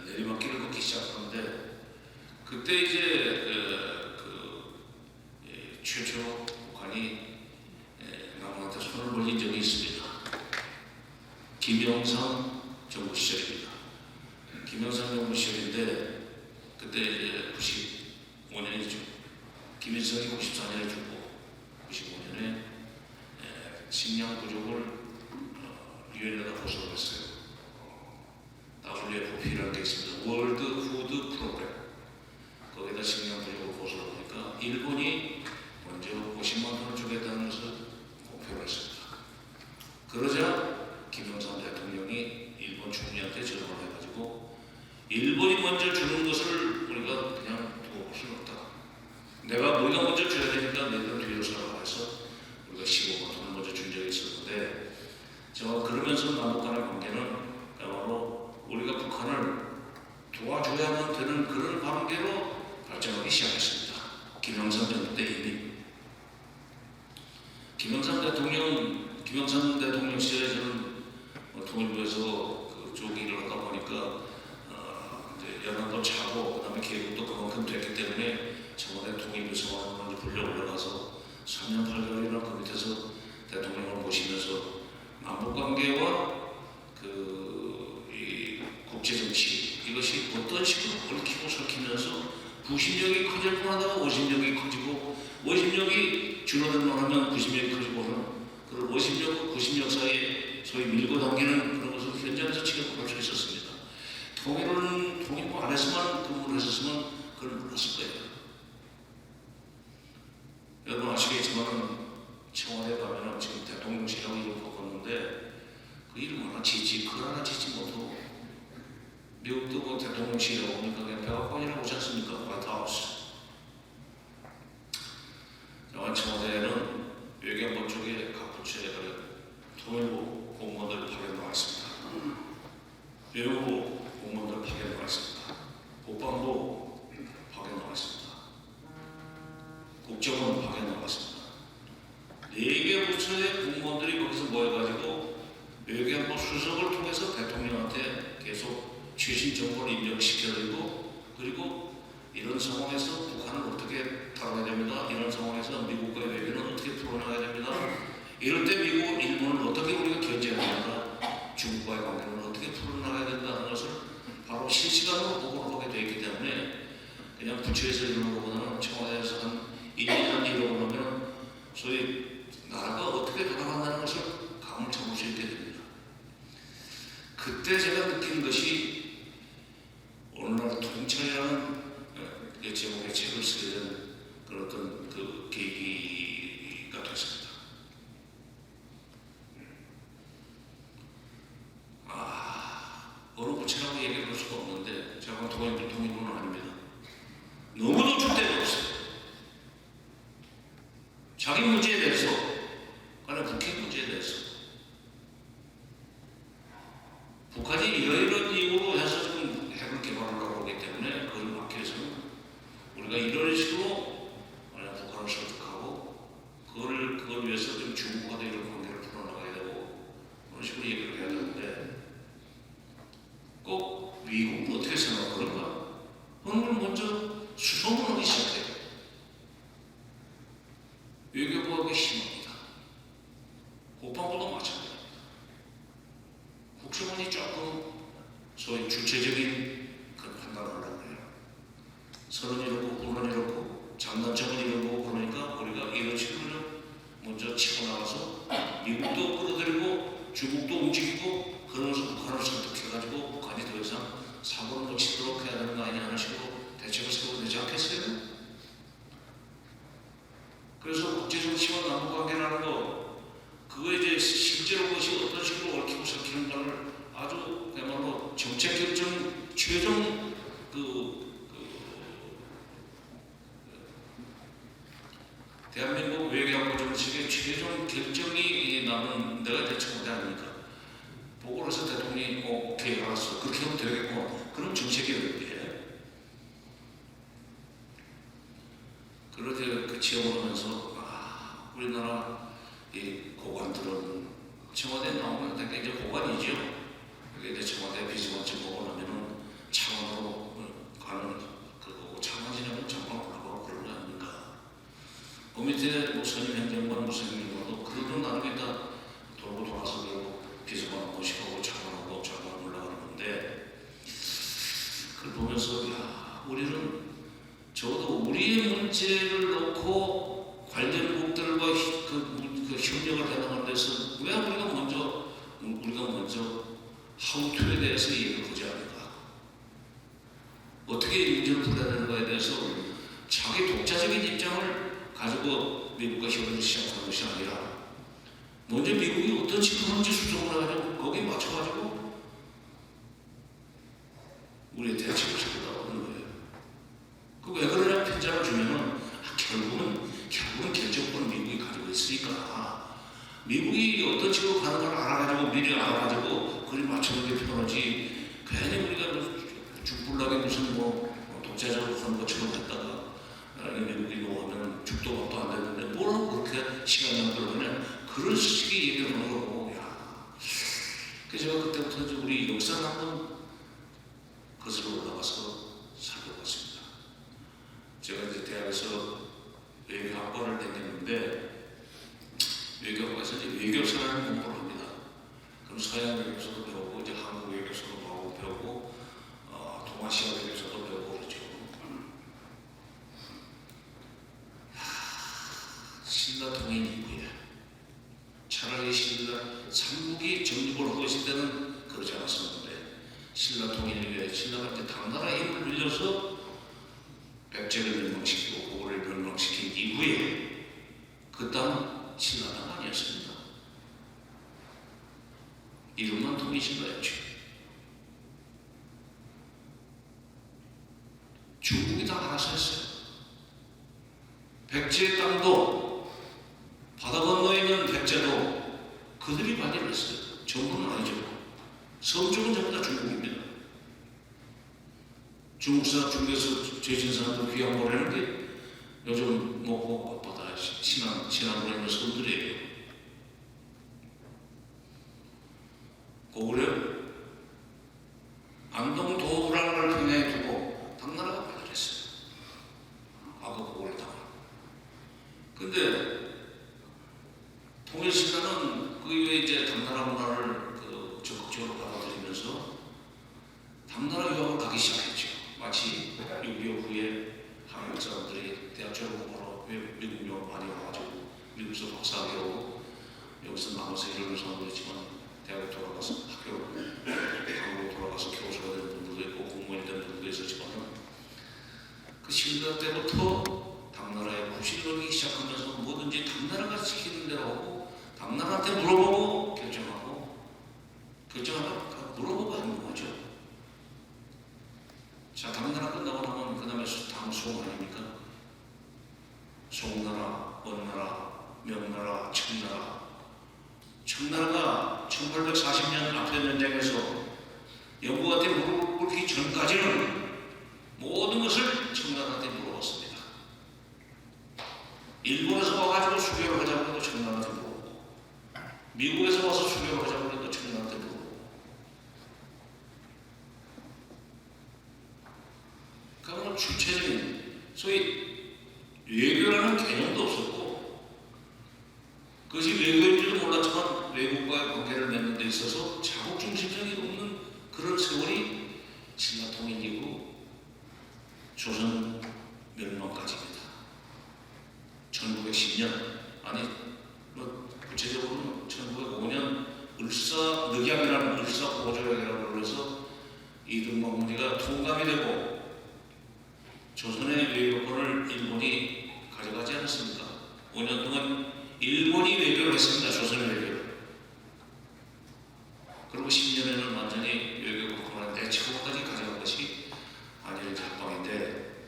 내리막길을 걷기 시작하는데 그때 이제 최초 북한이 남한한테 손을 벌린 적이 있습니다. 김영삼 정부 시절입니다. 김영삼 정부 시절인데 그때 이제 95년이죠. 김일성이 94년에 죽고 95년에 식량 부족을 유엔에다 보고를 했어요. WFP라는 게 있습니다. 월드 푸드 프로그램. 거기다 식량 부족을 보고를 하니까 일본이 먼저 50만 톤을 주겠다는 것을 목표로 했습니다. 그러자 김영삼 대통령이 일본 총리한테 전화를 해가지고 일본이 먼저 주는 것을 우리가 그냥 두고 볼 수는 없다. 우리가 먼저 줘야 되니까 너희들 뒤로 서라 해서 우리가 15만 톤을 먼저 준 적이 있었는데 제가 그러면서 남북 간의 관계는 바로 우리가 북한을 도와줘야만 되는 그런 관계로 발전하기 시작했습니다. 김영삼 정부 때 이미 김영삼 대통령 시절에 저는 통일부에서 그쪽 일을 하다 보니까 이제 연한도 차고 그다음에 계획도 그만큼 됐기 때문에 청와대 통일부에서 먼저 불려 올라가서 3년 8개월이나 그 밑에서 대통령을 모시면서 남북 관계와 이 국제 정치 이것이 어떤 식으로 얽히고 설키면서 구심력이 커질 뿐하다가 원심력이 커지고 원심력이 줄어들만 하면 구심력이 커지고 그런 원심력과 구심력 사이에 소위 밀고 당기는 그런 것을 현장에서 지켜볼 수 있었습니다. 통일부 안에서만 근무를 했었으면 그걸 몰랐을 거예요. 여러분 아시겠지만 청와대 가면은 지금 대통령실하고 이름 바꿨는데 그 이름 하나 짓지 글 하나 짓지 못하고 미국도 그 대통령실이라고 보니까 그냥 백악관이라고 오지 않습니까? 화이트하우스. 청와대에는 외교부 쪽에 각 부처에 통일부 공무원들 파견 나와 있습니다. 외교부 공무원들 파견 나와 있습니다. 국방부 파견 나와 있습니다. 국정원 파견 나와 있습니다. 4개 부처의 공무원들이 거기서 모여가지고 외교부 수석을 통해서 대통령한테 계속 최신 정보를 입력시켜드리고 그리고 이런 상황에서 북한을 어떻게 다뤄야 됩니다. 이런 상황에서 미국과의 외교는 어떻게 풀어나가야 됩니다. 이럴 때 미국, 일본을 어떻게 우리가 견제해야 됩니다. 중국과의 관계는 어떻게 풀어나가야 된다는 것을 바로 실시간으로 보고를 하게 되어 있기 때문에 그냥 부처에서 이러는 것보다는 청와대에서 한 1, 2년 이러고 나면 소위 나라가 어떻게 돌아간다는 것을 감을 잡을 수 있게 됩니다. 그때 제가 느낀 것이 오늘날 통찰이라는 제목의 책을 쓰게 된 그런 어떤 그 계기가 됐습니다. 어느 부처라고 얘기할 수가 없는데 제가 통일부는 아닙니다. 너무도 줄 데가 없어요. 자기 문제에 대해서 아니 북핵 문제에 대해서 북한이 이러이러한 이유로 해서 지금 핵을 개발하려고 하기 때문에 그걸 막기 위해서는 우리가 이런 식으로 북한을 설득하고 그걸 위해서 좀 중국과도 이런 관계를 풀어나가야 되고 그런 식으로 얘기를 해야 되는데 꼭 미국은 어떻게 생각하는가? 오늘 먼저 수소문하기 시작해요. 외교부하고 심합니다. 국방부도 마찬가지입니다. 국정원이 조금 소위 주체적인 그런 판단을 하려고 해요. 선은 이렇고 군은 이렇고 장단점은 이렇고 그러니까 우리가 이런 식으로 먼저 치고 나가서 미국도 끌어들이고 중국도 움직이고 그러면서 북한을 설득해가지고 북한이 더 이상 사고를 못 치도록 해야 되는 거 아니냐 하는 식으로 대책을 세워도 되지 않겠어요? 그래서 국제정치와 남북관계라는 거 그거 이제 실제로 그것이 어떤 식으로 얽히고 설키는가를 아주 그야말로 정책 결정 최종 대한민국 외교안보 정책의 최종 결정이 나는 내가 대청원대 아닙니까? 보고를 해서 대통령이 오케이 알았어. 그렇게 하면 되겠고. 그럼 정책이었는데. 그렇게 그 지역을 하면서 우리나라 이 고관들은 청와대에 나오면 되게 이제 고관이죠. 그게 이제 청와대 비서관직 보고 나면은 차관으로 가는 그거 차관 지내면 잠깐 올라가고 그런 거 아닙니까? 그 밑에 뭐 선임 행정관 무슨 행정관도 그들도 나름에 다 돌고 돌아서 결국 비서관 모시고 차관하고 차관 올라가는 건데 그걸 보면서 야 우리는 적어도 우리의 문제를 놓고 관련국들과 그 협력을 해나가는 데서 왜 우리가 먼저 하우투에 대해서 얘기를 하지 않는가? 어떻게 문제를 풀어야 되는가에 대해서 자기 독자적인 입장을 가지고 미국과 협력을 시작하는 것이 아니라 먼저 미국이 어떤 측면인지 수정을 해가지고 거기에 맞춰가지고 우리의 대책을 세우라고 하는 거예요. 그 왜 그러냐 편지를 주면은 결국은 결정권은 미국이 가지고 있으니까 미국이 어떤 식으로 가는 걸 알아가지고 미리 알아가지고 그걸 맞추는 게 필요하지 괜히 우리가 죽불나게 무슨 뭐 독자적으로 하는 것처럼 했다가 미국이 요하면 죽도 밥도 안 되는데 뭘 그렇게 시간이 안 들어가냐 그런 식의 얘기를 하는 거고 그래서 제가 그때부터 이제 우리 역사를 한번 거슬러 올라가서 살펴봤습니다. 제가 이제 대학에서 외교학과를 다녔는데 외교학과에서 이제 외교사라는 공부를 합니다. 그럼 서양 외교사도 배우고 이제 한국 외교사도 배우고 동아시아 외교사도 배우고 그렇죠. 신라 통일 이후에 차라리 신라 삼국이 정립을 하고 있을 때는 그러지 않았었는데 신라 통일 이후에 신라가 이제 당나라 힘을 빌려서 백제를 멸망시키고 고구려를 멸망시킨 이후에 그 땅은 신라가 아니었습니다. 이름만 통일신라였죠. 중국이 다 알아서 했어요. 백제의 땅도 바다 건너에 있는 백제도 그들이 관여를 했어요. 전부는 아니죠. 서쪽은 전부 다 중국입니다. 중국 사람 중국에서 죄진 사람들 귀양 보내는데 요즘 뭐 바다 신앙 보내는 사람들이에요. 고구려 안동 도부라는 걸 평양에 두고 당나라가 발견했어요. 과거 고구려 당을. 근데 통일신라는 그 이후에 이제 당나라 문화를 적극적으로 받아들이면서 당나라 유학을 가기 시작했죠. 마치 6.25 후에 한국 사람들이 대학 졸업하고 미국 유학 많이 와가지고 미국에서 박사학위 오고 여기서 남아서 일을 하는 사람도 있지만 대학에 돌아가서 한국에 돌아가서 교수가 된 분들도 있고 공무원이 된 분들도 있었지만 그 신라 때부터 당나라에 구실을 시작하면서 뭐든지 당나라가 시키는 대로 하고 당나라한테 물어보고 결정하다가 물어보고 하는 거죠. 자, 당나라 끝나고 나면 그 다음에 다음 송 아닙니까? 송나라, 원나라, 명나라, 청나라. 청나라가 1840년 아편 전쟁에서 영국한테 물어보기 전까지는 모든 것을 청나라한테 물어봤습니다. 일본에서 와가지고 수교를 하자고 해도 청나라한테 물어보고 미국에서 와서 수교를 하자고 해도 청나라한테 물어보고 그러면 주체적인 소위 외교라는 개념도 없었고 그것이 외교인지도 몰랐지만 외국과의 관계를 맺는 데 있어서 자국 중심성이 없는 그런 세월이 신라 통일 이후 조선 멸망까지입니다. 1910년 아니 뭐 구체적으로는 1905년 늑약이라는 을사보조약이라고 그래서 이등망문이가 통감이 되고 조선의 외교권을 일본이 가져가지 않았습니까? 5년 동안 일본이 외교를 했습니다. 조선의 외교를. 그리고 10년에는 완전히 외교권을 내치고까지 가져간 것이 한일 합방인데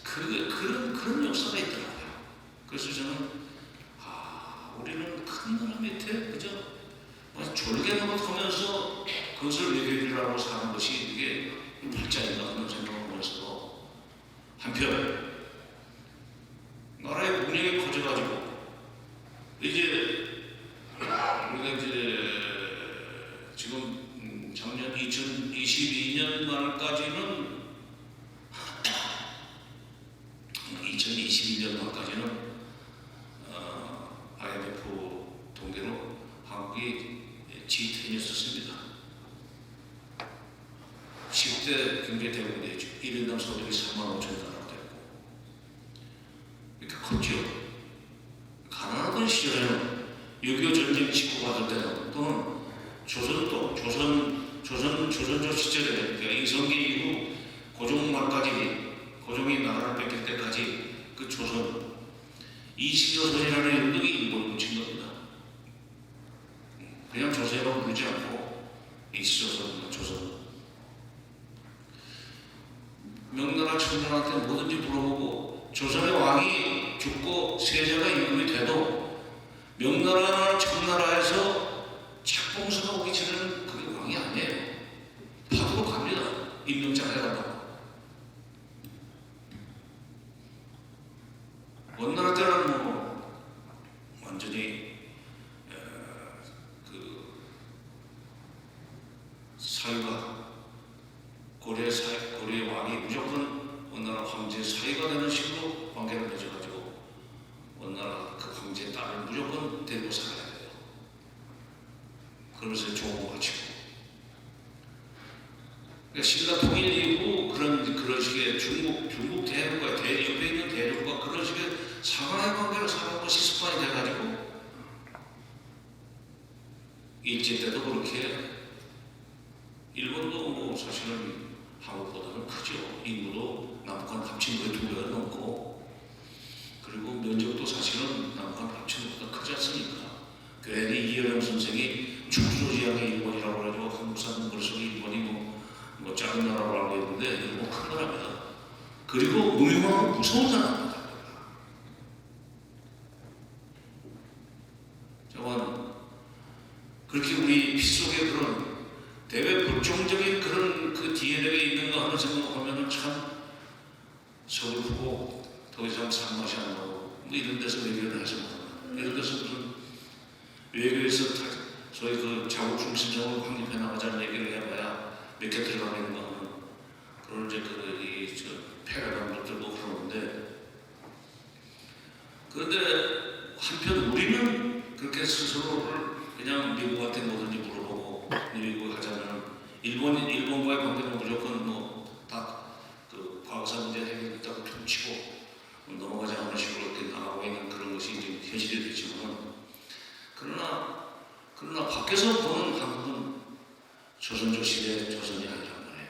그런 역사가 있더라고요. 그래서 저는 우리는 큰 나라 밑에 그저 졸개 노릇하면서 그것을 외교인이라고 사는 것이 이게 팔자인가 하는 생각을 하면서도 한편 나라의 국력이 커져가지고 이제 우리가 이제 지금 작년 2022년 말까지는 2022년 말까지는 IMF 통계로 한국이 G10이었습니다. 10대 경제 대국이 되죠. 1인당 소득이 3만 5천 달러가 됐고, 그러니까 컸죠. 가난하던 시절에는 6.25 전쟁 직후 받을 때는 또는 조선조 시절에 그러니까 이성계 이후 고종 말까지 고종이 나라를 뺏길 때까지 그 조선 이시조선이라는 영역이 일본을 묻힌 겁니다. 그냥 조선이라고 부르지 않고 이시조선, 조선. 명나라 청나라한테 뭐든지 물어보고 조선의 왕이 죽고 세자가 임금이 돼도 명나라 청나라에서 책봉서가 오기 전에는 그게 왕이 아니에요. 파도로 갑니다. 임명장 해간다고. 원나라 때는 뭐 완전히 그 사유가 고려 왕이 무조건 원나라 황제 사유가 되는 식으로 관계를 맺어가지고 원나라 그 황제 딸을 무조건 데리고 살아야 돼요. 그러면서 조공 바치고. 그러니까 신라 통일 이후 그런 식의 중국 대륙과 옆에 있는 대륙과 그런 식의 상하의 관계를 사는 것이 습관이 돼가지고 일제 때도 그렇게 일본도 뭐 사실은 한국보다는 크죠. 인구도 남북한 합친 거의 2배가 넘고 그리고 면적도 사실은 남북한 합친 것보다 크지 않습니까? 괜히 이여령 선생이 충주지향의 일본이라고 해가지고 한국산 벌써 일본이 뭐 작은 나라로 알고 있는데 일본 큰 나라입니다. 그리고 의왕은 무서운 나라입니다. 저는 그렇게 우리 피 속에 그런 대외 불종적인 그런 그 DNA가 있는가 하는 생각을 하면은 참 서글프고 더 이상 산 맛이 안 나고 뭐 이런 데서 외교를 해서 이런 데서 무슨 외교에서 소위 그 자국 중심적으로 확립해 나가자는 얘기를 해봐야 몇 개 들어가 있는 거 하는 그런 이제 저 패러다임 것들도 그러는데 그런데 한편 우리는 그렇게 스스로를 그냥 미국한테 뭐든지 물어보고 미국 하자면 일본과의 관계는 무조건 뭐다그 과거사 문제 해결했다고 퉁치고 넘어가지 않는 식으로 이렇게 나가고 있는 그런 것이 이제 현실이 됐지만 그러나 밖에서 보는 한국은 조선조 시대 조선이 아니란 말이에요.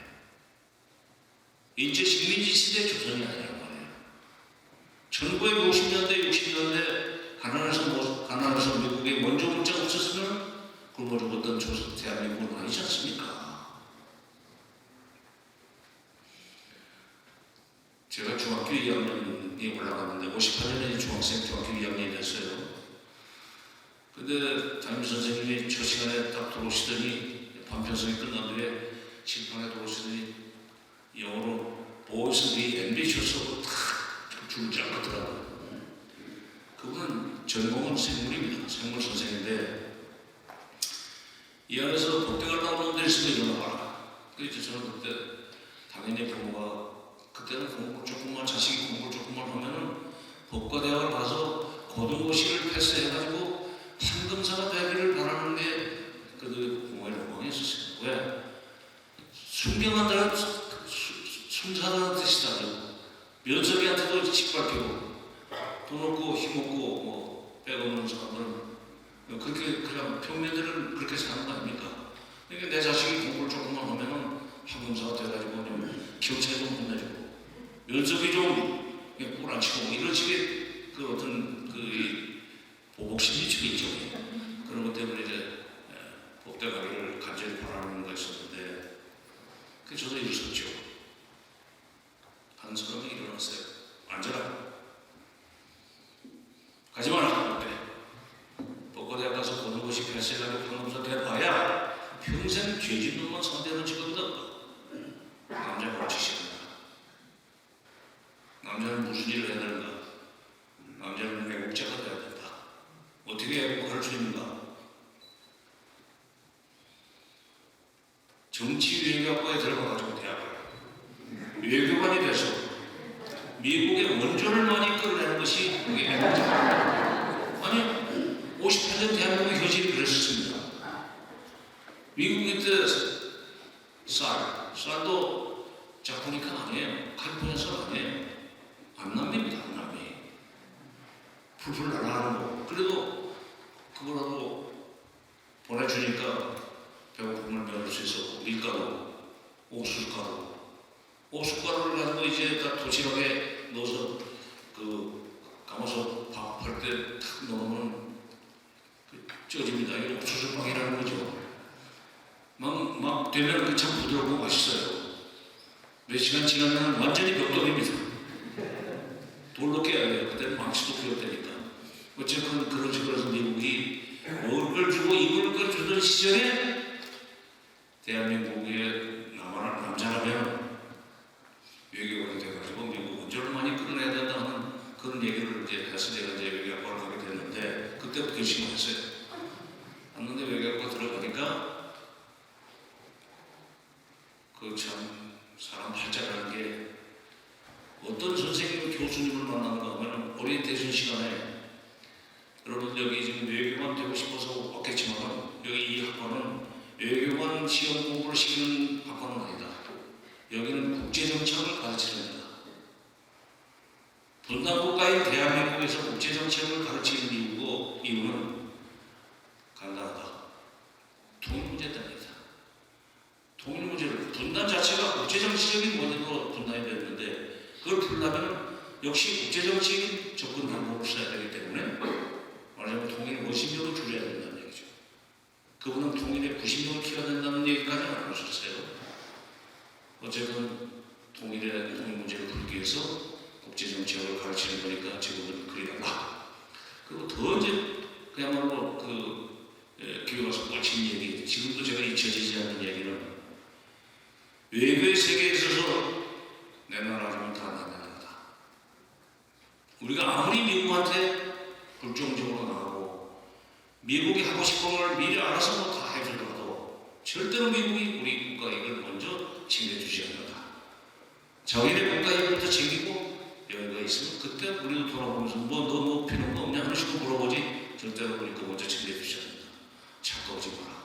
일제 식민지 시대 조선이 아니란 말이에요. 1950년대 60년대 가난해서 미국에 먼저 문자가 없었으면 굶어 죽었던 대한민국은 아니지 않습니까? 제가 중학교 2학년이 올라갔는데 58년에 중학교 2학년이 됐어요. 근데 담임 선생님이 저 시간에 딱 들어오시더니 반편성이 끝난 뒤에 칠판에 들어오시더니 영어로 Boys be ambitious 하고 탁 줄을 쫙 긋더라고요. 그분은 전공은 생물입니다. 생물 선생인데 이 안에서 복대가 나오는 데 있으면 일어나봐라. 그래서 저는 그때 당연히 부모가 그때는 공부 조금만 자식이 공부를 조금만 하면은 법과대학을 가서 고등고시를 패스해가지고 판검사가 되기를 바라는 게 그 부모의 로망이었었어요. 왜? 순경한다는 순사라는 뜻이다. 면석이한테도 짓밟히고 돈 없고 힘 없고 뭐 빼먹는 사람들은 그렇게 그냥 평민들은 그렇게 사는 거 아닙니까? 그러니까 내 자식이 공부를 조금만 하면은 판검사가 돼가지고 경찰 좀 혼내주고 면석이 좀 꼬란치고 이런 식의 그 어떤 그 보복심리층이 있죠. 그런 것 때문에 이제 법대 가기를 간절히 바라는 거 있었는데 그 저도 일었죠. 한 사람이 일어났어요. 앉아라. 가지 마라. 법과대학 가서 보는 것이 패스해가지고 판검사 돼봐야 평생 죄짓는 남자는 무슨 일을 해야 되는가? 남자는 애국자가 돼야 된다. 어떻게 애국할 수 있는가? 정치외교학과에 들어가가지고 대학을 외교관이 돼서 미국의 원조를 많이 끌어내는 것이 그게 애국자. 아니 58년 대한민국 효진이 그랬었습니다. 미국에 때 쌀도 자포니카 아니에요. 칼리포니아 쌀 아니에요. 안남미입니다. 안남미. 풀풀 날아가는 거. 그래도 그거라도 보내주니까 배고픔을 메울 수 있어. 밀가루, 옥수수가루. 옥수수가루를 가지고 이제 딱 도시락에 넣어서 감아서 밥할 때 탁 넣으면 쪄집니다. 이게 옥수수빵이라는 거죠. 막 되면 참 부드럽고 맛있어요. 몇 시간 지나면 완전히 벽돌입니다. 돌로 깨야 돼요. 그때는 망치도 필요 되니까. 어쨌든 그런 식으로 해서 미국이 먹을 걸 주고 입을 걸 주던 시절에 대한민국의 남자라면 외교관이 돼가지고 미국 원조를 많이 끌어내야 된다는 그런 얘기를 이제 해서 제가 이제 외교학과를 가게 됐는데 그때부터 결심을 했어요. 갔는데 외교학과 들어가니까 그 참 사람 팔자라는 게 어떤 선생님 교수님을 만나는가 하면 오리엔테이션 시간에 여러분 여기 지금 외교관 되고 싶어서 왔겠지만 여기 이 학과는 외교관 시험 공부를 시키는 학과는 아니다. 여기는 국제정치학을 가르치는 데다. 분단국가인 대한민국에서 국제정치학을 가르치는 이유는 간단하다. 통일 문제 때문이다. 통일 문제를 분단 자체가 국제정치적인 문제로 분단이 됐는데 그걸 풀려면 역시 국제정치적인 접근 방법을 써야 되기 때문에 말하자면 통일 50년을 줄여야 된다는 얘기죠. 그분은 통일에 90년을 키워야 된다는 얘기까지 안 하셨어요. 어쨌든 통일 문제를 풀기 위해서 국제정치학을 가르치는 거니까 지금은 그리 달라. 그리고 더 이제 그야말로 교육와서 꽂힌 얘기, 지금도 제가 잊혀지지 않는 얘기는 외교의 세계에 있어서 내 나라라면 다 남의 나라다. 우리가 아무리 미국한테 불종적으로 나가고 미국이 하고 싶은 걸 미리 알아서 다 해주더라도 절대로 미국이 우리 국가 이걸 먼저 챙겨주지 않는다. 자기네 국가 이걸부터 챙기고 여기가 있으면 그때 우리도 돌아보면서 너 필요한 거 없냐 하는 식으로 물어보지 절대로 우리 거 먼저 챙겨주지 않는다. 착각하지 마라.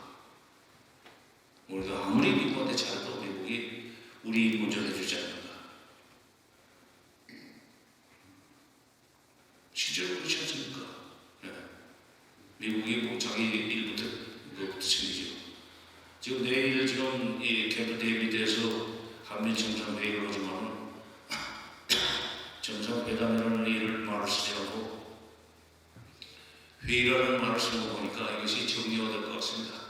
우리가 아무리 미국한테 잘해도 미국이 우리 먼저 해주지 않는다. 실제로 그렇지 않습니까? 네. 미국이 뭐 자기 일부터 챙기죠. 지금 내일 지금 이 캠프 데이비드에서 한미 정상회의를 하지만 정상회담이라는 일을 말을 쓰지 않고 회의라는 말을 쓰고 보니까 이것이 정리가 될 것 같습니다.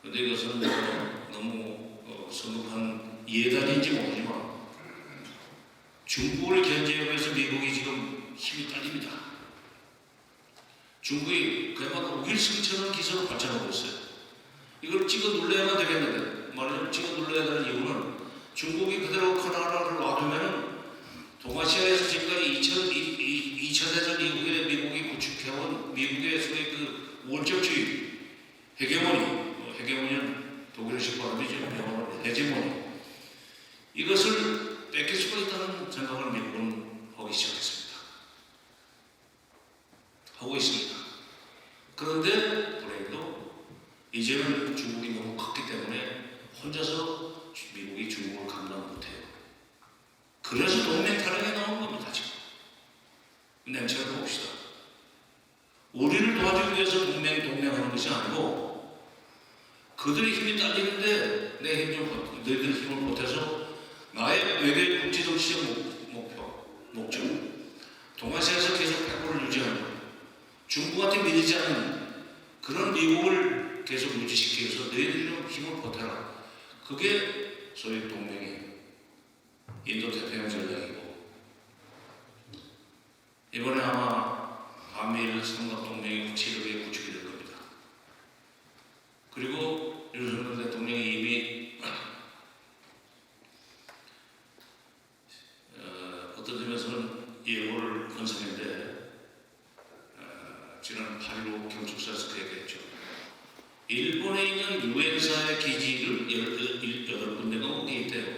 그런데 이것은 너무 성급한 예단인지 모르지만 중국을 견제하기 위해서 미국이 지금 힘이 딸립니다. 중국이 그야말로 우길승천한 기술을 발전하고 있어요. 이걸 찍어 눌러야만 되겠는데 말하자면 찍어 눌러야 되는 이유는 중국이 그대로 커나라를 놔두면 동아시아에서 지금까지 2차 대전 이후에 미국이 구축해온 미국의 소위 그 원적주의 헤게모니는 독일식 발음이죠. 헤게모니 이것을 뺏길 수가 있다는 생각을 미국은 하기 시작했습니다. 하고 있습니다. 그런데 불행히도 이제는 중국이 너무 컸기 때문에 혼자서 미국이 중국을 감당 못해요. 그래서 동맹 타령에 나온 겁니다. 지금 냉철하게 봅시다. 우리를 도와주기 위해서 동맹하는 것이 아니고 그들의 힘이 딸리는데 너희들 힘을 보태서 나의 외교의 국제정치적 목적 동아시아에서 계속 패권을 유지하는 중국한테 밀리지 않는 그런 미국을 계속 유지시키기 위해서 너희들이 좀 힘을 보태라. 그게 소위 동맹의 인도태평양 전략이고 이번에 아마 한미일 삼각동맹이 구체적으로 구축이 될 겁니다. 그리고 윤석열 대통령이 이미 어떤 점에서는 예고를 건설했는데 지난 8.15 경축사에서 그 얘기했죠. 일본에 있는 유엔사의 기지를 18군데가 거기 있대요.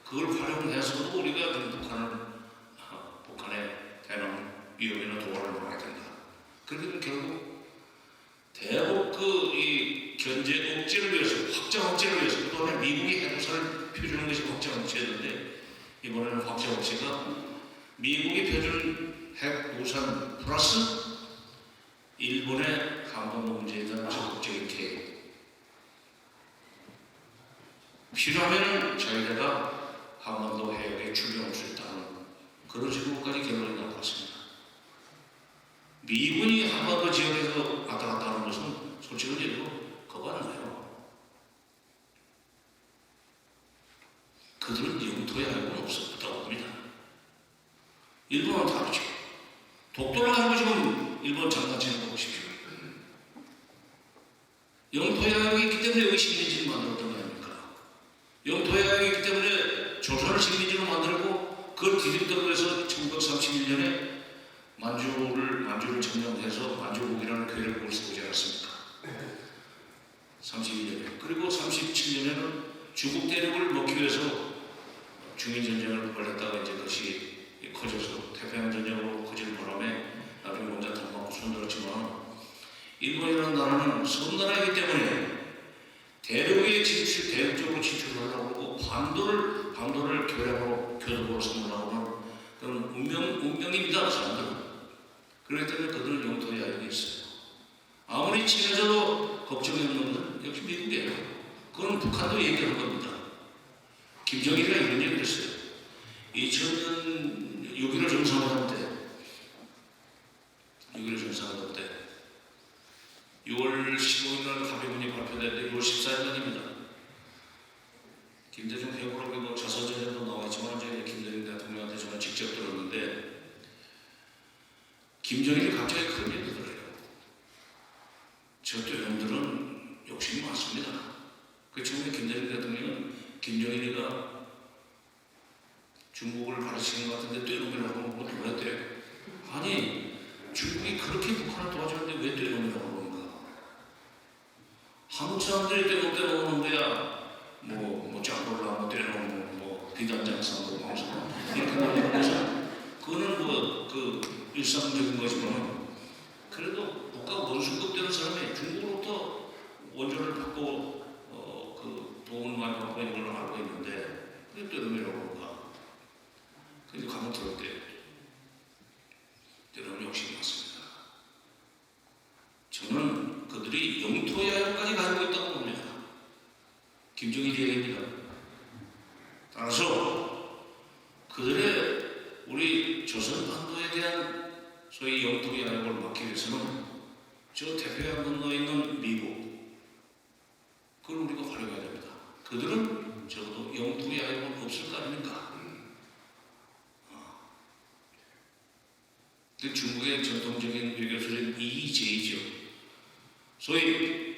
그걸 활용해서도 우리가 북한의 대남 위협이나 도발을 막아야 된다. 그러면 결국 대북 이 견제 억제를 위해서, 확장 억제를 위해서, 그동안에 미국이 핵우산을 펴주는 것이 확장 억제였는데 이번에는 확장 억제가 미국이 펴준 핵우산 플러스 일본의 한반도 문제에 대한 적극적인 개입. 필요하면 저희가 한반도 해역에 출병할 수 있다는 그런 식으로까지 결론이 나온 것 같습니다. 미군이 한반도 지역에서 왔다 갔다 하는 것은 솔직히 얘기로 그거 안 나요. 그들은 영토에 알고는 없었다고 합니다. 일본은 다르죠. 독도를 가지고 지금 일본 장난치는 거 보십시오. 영토에 알고 있기 때문에 여기 식민지를 만들었던 거 아닙니까? 영토에 알고 있기 때문에 조선을 식민지로 만들고 그걸 뒤집다고 해서 1931년에 만주를 점령해서 만주국이라는 괴력국을 세우지 않았습니까? 31년에. 그리고 37년에는 중국 대륙을 먹기 위해서 중인전쟁을 벌였다가 이제 그것이 커져서 태평양전쟁으로 커지는 바람에 나중에 혼자 다 맞고 손들었지만 일본이라는 나라는 섬나라이기 때문에 대륙에 대륙 쪽으로 진출하려고 하고 반도를 교역으로 삼으려고 하는 그런 운명입니다. 사람들은. 그렇기 때문에 그들은 영토에 알고 있어요. 아무리 친해져도 걱정이 없는 건 역시 미국이에요. 그건 북한도 얘기한 겁니다. 김정일이가 이런 얘기를 했어요. 2000년 6.15 정상회담 때 6월 15일 날 합의문이 발표됐는데 6월 14일 날입니다. 김대중 회고록에 자서전에도 나와있지만 이제 김대중 대통령한테 저는 직접 들었는데 김정일이 갑자기 그런 얘기를 들어요. 저 대원들은 욕심이 많습니다. 그 처음에 김대중 대통령은 김정일이가 중국을 가르치는 것 같은데 떼놈이라고 하고 놀랐대요. 아니 중국이 그렇게 북한을 도와주는데 왜 떼놈이라고 그러는가? 한국 사람들이 떼놓는 거야. 뭐 짱돌라, 떼놓은 비단장상, 방송 이렇게 말하는 거죠. 그거는 그 일상적인 거지만 그래도 국가 원수급 되는 사람이 중국으로부터 원조를 받고 그 도움을 많이 받고 있는 걸로 알고 있는데 그게 떼놈이라고 그런가? 근데 가만 들을 때 여러분 욕심이 많습니다. 저는 그들이 영토야까지 가지고 있다고 봅니다. 김정일이 얘기입니다. 따라서 그들의 우리 조선반도에 대한 소위 영토야역을 막기 위해서는 저 태평양 건너에 있는 미국 그걸 우리가 활용해야 됩니다. 그들은 적어도 영토야역은 없을 거 아닙니까? 중국의 전통적인 외교술인 EJ죠. 소위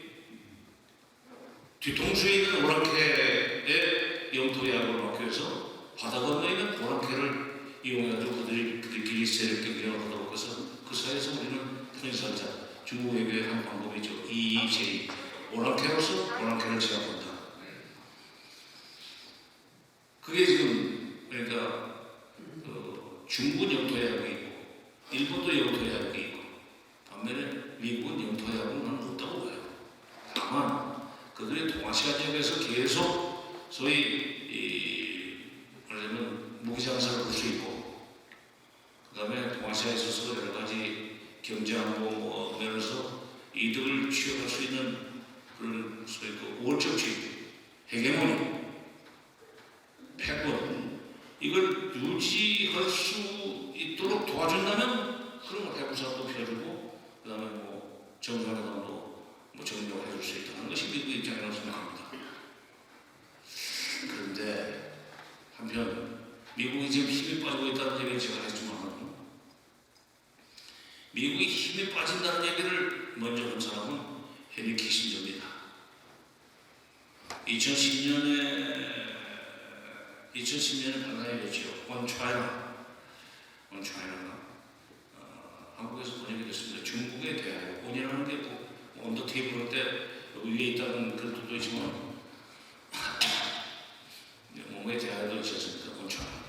뒤통수에 있는 오랑캐의 영토야역을 막기 위해서 바다 건너에 있는 오랑캐를 이용해가지고 그들끼리 세력 경쟁을 하도록 해서 그 사이에서 우리는 편히 살자. 중국 외교의 한 방법이죠. EJ. 오랑캐로서 오랑캐를 제압한다. 그게 지금 그러니까 중국 영토야역이 있고 일본도 영토야역이 있고 반면에 미국은 영토야역은 없다고 봐요. 다만 그들이 동아시아 지역에서 계속 소위 말하자면 무기장사를 볼 수 있고 그 다음에 동아시아에 있어서 여러 가지 경제안보 면에서 이득을 취업할 수 있는 그런 소위 그 우월정치, 헤게모니, 패권 이걸 유지할 수 있도록 도와준다면 그런 거 해부사도 펴주고 그 다음에 정상회담도 정리를 해줄 수 있다는 것이 미국 입장이라고 생각합니다. 그런데 한편 미국이 지금 힘이 빠지고 있다는 얘기를 제가 했지만 미국이 힘이 빠진다는 얘기를 먼저 한 사람은 헨리 키신저입니다. 2010년에 판단이 됐죠. On China. 온차이나가 한국에서 번역이 됐습니다. 중국에 대하여 온이라는 게 온더 테이블 때 여기 위에 있다는 그런 뜻도 있지만 몸에 대하여도 있었습니다. 온차이나.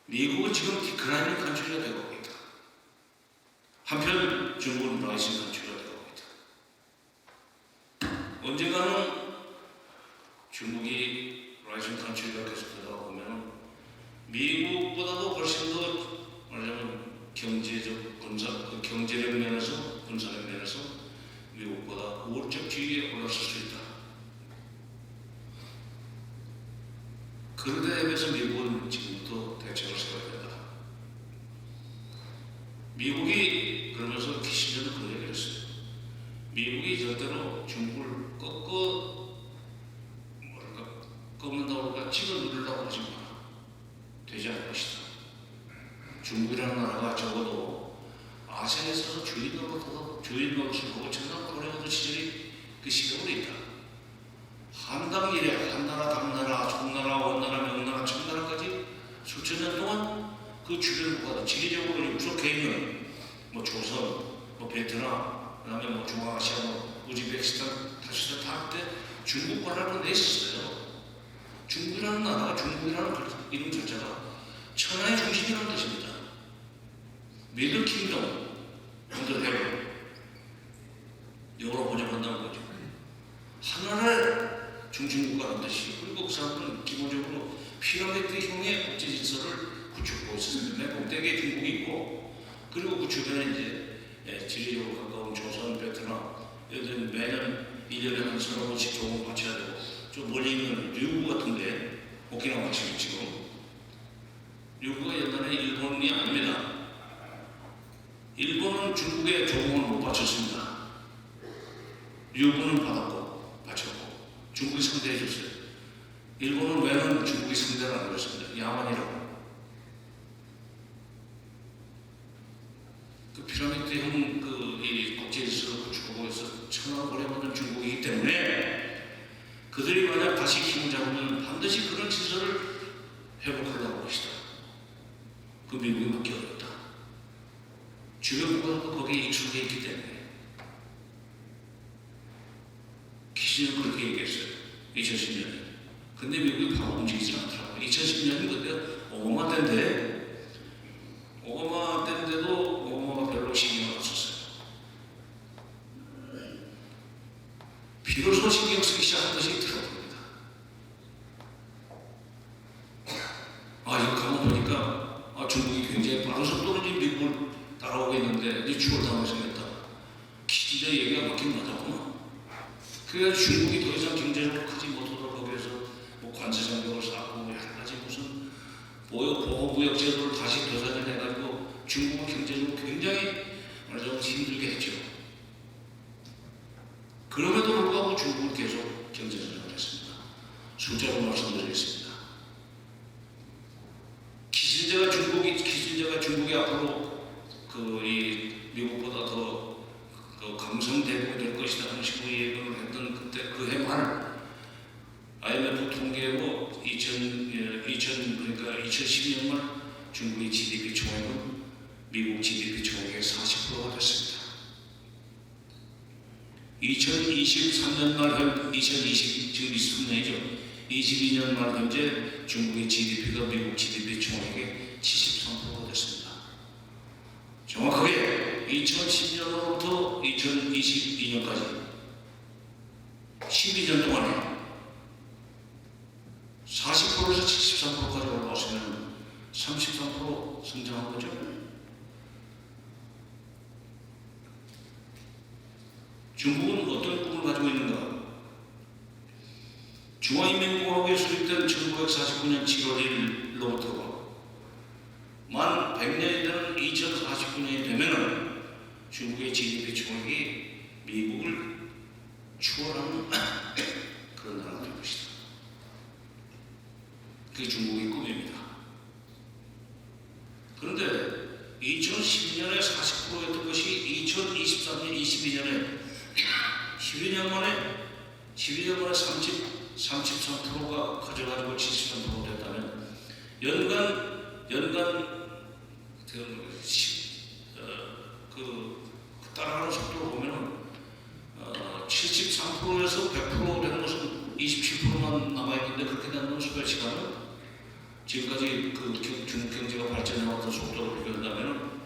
미국은 지금 디크라이닝 컨트리가 되고 있다. 한편 중국은 라이징 컨트리가 되고 있다. 언젠가는 중국이 라이징 컨트리가 계속되다 보면 미국보다도 훨씬 더 말하자면 경제적 경제력 면에서 군사력 면에서 미국보다 우월적 지위에 올라설 수 있다. 그러다 해서 미국은 지금부터 대책을 세워야 된다. 미국이 그러면서 키신저는 그 얘기를 했어요. 미국이 절대로 중국을 꺾는다고 할까 찍어 누르려고 하지 마라. 되지 않을 것이다. 중국이라는 나라가 적어도 아시아에서 주인 노릇을 하고 청나라하던 시절이 그 시대로 있다. 한당 이래 한나라, 당나라, 송나라, 원나라, 명나라, 청나라까지 수천 년 동안 그 주변국가들 지리적으로 육속해 있는 조선, 베트남, 그다음에 중앙아시아, 우즈베키스탄, 타시스탄 다 그때 중국과라는 데 있었어요. 중국이라는 나라가 중국이라는 이름 자체가 천하의 중심이라는 뜻입니다. 미들 킹덤, 미들 헤븐 영어로 번역한다는 거죠. 하나를 중심국가라는 뜻이. 그리고 그 사람들은 기본적으로 피라미드형의 국제 질서를 구축하고 있었습니다. 맨 꼭대기에 중국이 있고, 그리고 그 주변에 이제 지리적으로 가까운 조선, 베트남, 여기는 매년 1년에 한 3번씩 조금 바쳐야 되고, 좀 멀리 있는 류구 같은데, 오키나와 지금 류구가 옛날에 일본이 아닙니다. 일본은 중국에 조공을 못 바쳤습니다. 류구는 받았고 바쳤고 중국이 상대해 줬어요. 일본은 왜는 중국이 상대를 안 해줬습니다. 야만이라고. 그 피라미드형 이 국제 질서를 구축하고 있어 천하를 오래만든 중국이기 때문에 그들이 만약 다시 힘을 잡으면 반드시 그런 질서를 회복하려고 할 것이다. 그 미국이 막기 어렵다. 주변 국가도 거기에 익숙해 있기 때문에. 키시는 그렇게 얘기했어요. 2010년에. 근데 미국이 바로 움직이지 않더라고요. 2010년이 그때 오바마 때인데, 오바마 때인데도 오바마가 별로 신경을 안 썼어요. 비로소 신경 쓰기 시작한 것이 트럼프입니다. 이거 가만 보니까 중국이 굉장히 빠른 속도로 미국을 따라오겠는데 이제 추월당하게 생겼다. 키시저 얘기가 맞긴 맞았구나. 그래서 중국이 더 이상 경제적으로 크지 못하도록 거기에서 관세 장벽을 쌓고 여러 가지 무슨 보호무역 제도를 다시 되살려내가지고 중국은 경제적으로 굉장히 말하자면 힘들게 했죠. 그럼에도 불구하고 중국은 계속 경제성장을 했습니다. 숫자로 말씀드리겠습니다. 키신저가 중국이 앞으로 이 미국보다 더 강성대국이 될 것이다 하는 식으로 예견을 했던 그때 그 해 말 IMF 통계로 2012년 말 중국의 GDP 총액은 미국 GDP 총액의 40%가 됐습니다. 2023년 말 23년이죠. 22년 말 현재 중국의 GDP가 미국 GDP 총액의 73%가 됐습니다. 정확하게 2010년으로부터 2022년까지 12년 동안에 40%에서 73%까지 올라왔으면 33% 성장한 거죠. 중국은 어떤 꿈을 가지고 있는가? 중화인민공화국에 수립된 1949년 7월 1일로부터 만 100년이 되는 2049년이 되면 중국의 GDP 총액이 미국을 추월하는 그런 나라가 될 것이다. 그게 중국의 꿈입니다. 그런데 2010년에 40%였던 것이 2023년, 22년에 12년 만에 33%가 커져가지고 73% 됐다면 연간 따라가는 속도로 보면은 73%에서 100% 되는 것은 27%만 남아있는데 그렇게 되는 소요 시간은 지금까지 중국 경제가 발전해왔던 속도로 비교한다면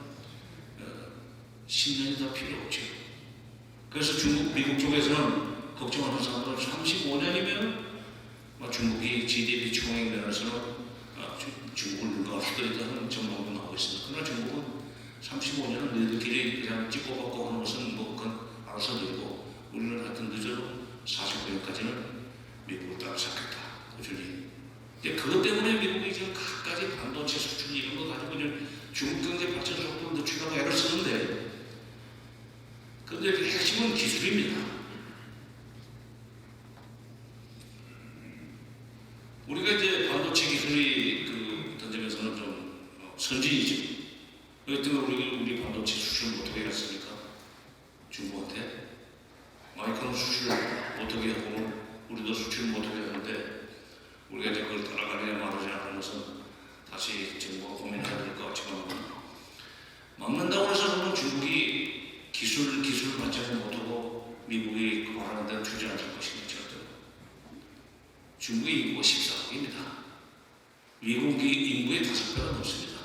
10년이 다 필요 없죠. 그래서 미국 쪽에서는 걱정하는 사람들은 35년이면 중국이 GDP 총액 면에서는 중국을 능가할 수도 있다는 전망도 나오고 있습니다. 그러나 중국은 35년은 너희들끼리 그냥 찍고받고 하는 것은 그건 알아서 늘고 우리는 하여튼 늦어도 49년까지는 미국을 따라잡겠다. 꾸준히. 그것 때문에 미국이 지금 갖가지 반도체 수출 이런 거 가지고 이제 중국 경제 발전 속도를 늦추려고 애를 쓰는데 근데 핵심은 기술입니다. 우리가 이제 반도체 기술이 던지면서는 좀 선진이죠. 그렇기 때문에 우리 반도체 수출을 어떻게 했습니까? 중국한테 마이크론 수출을 어떻게 하고 우리도 수출을 어떻게 하는데 우리가 이제 그걸 따라가느냐 마느냐 하는 것은 다시 정부가 고민해야 될 것 같지만 막는다고 해서 저는 중국이 기술 발전을 못하고 미국이 그 말하는 대로 주지 않을 것이냐 절대로. 중국의 인구가 14억입니다. 미국의 인구의 5배가 넘습니다.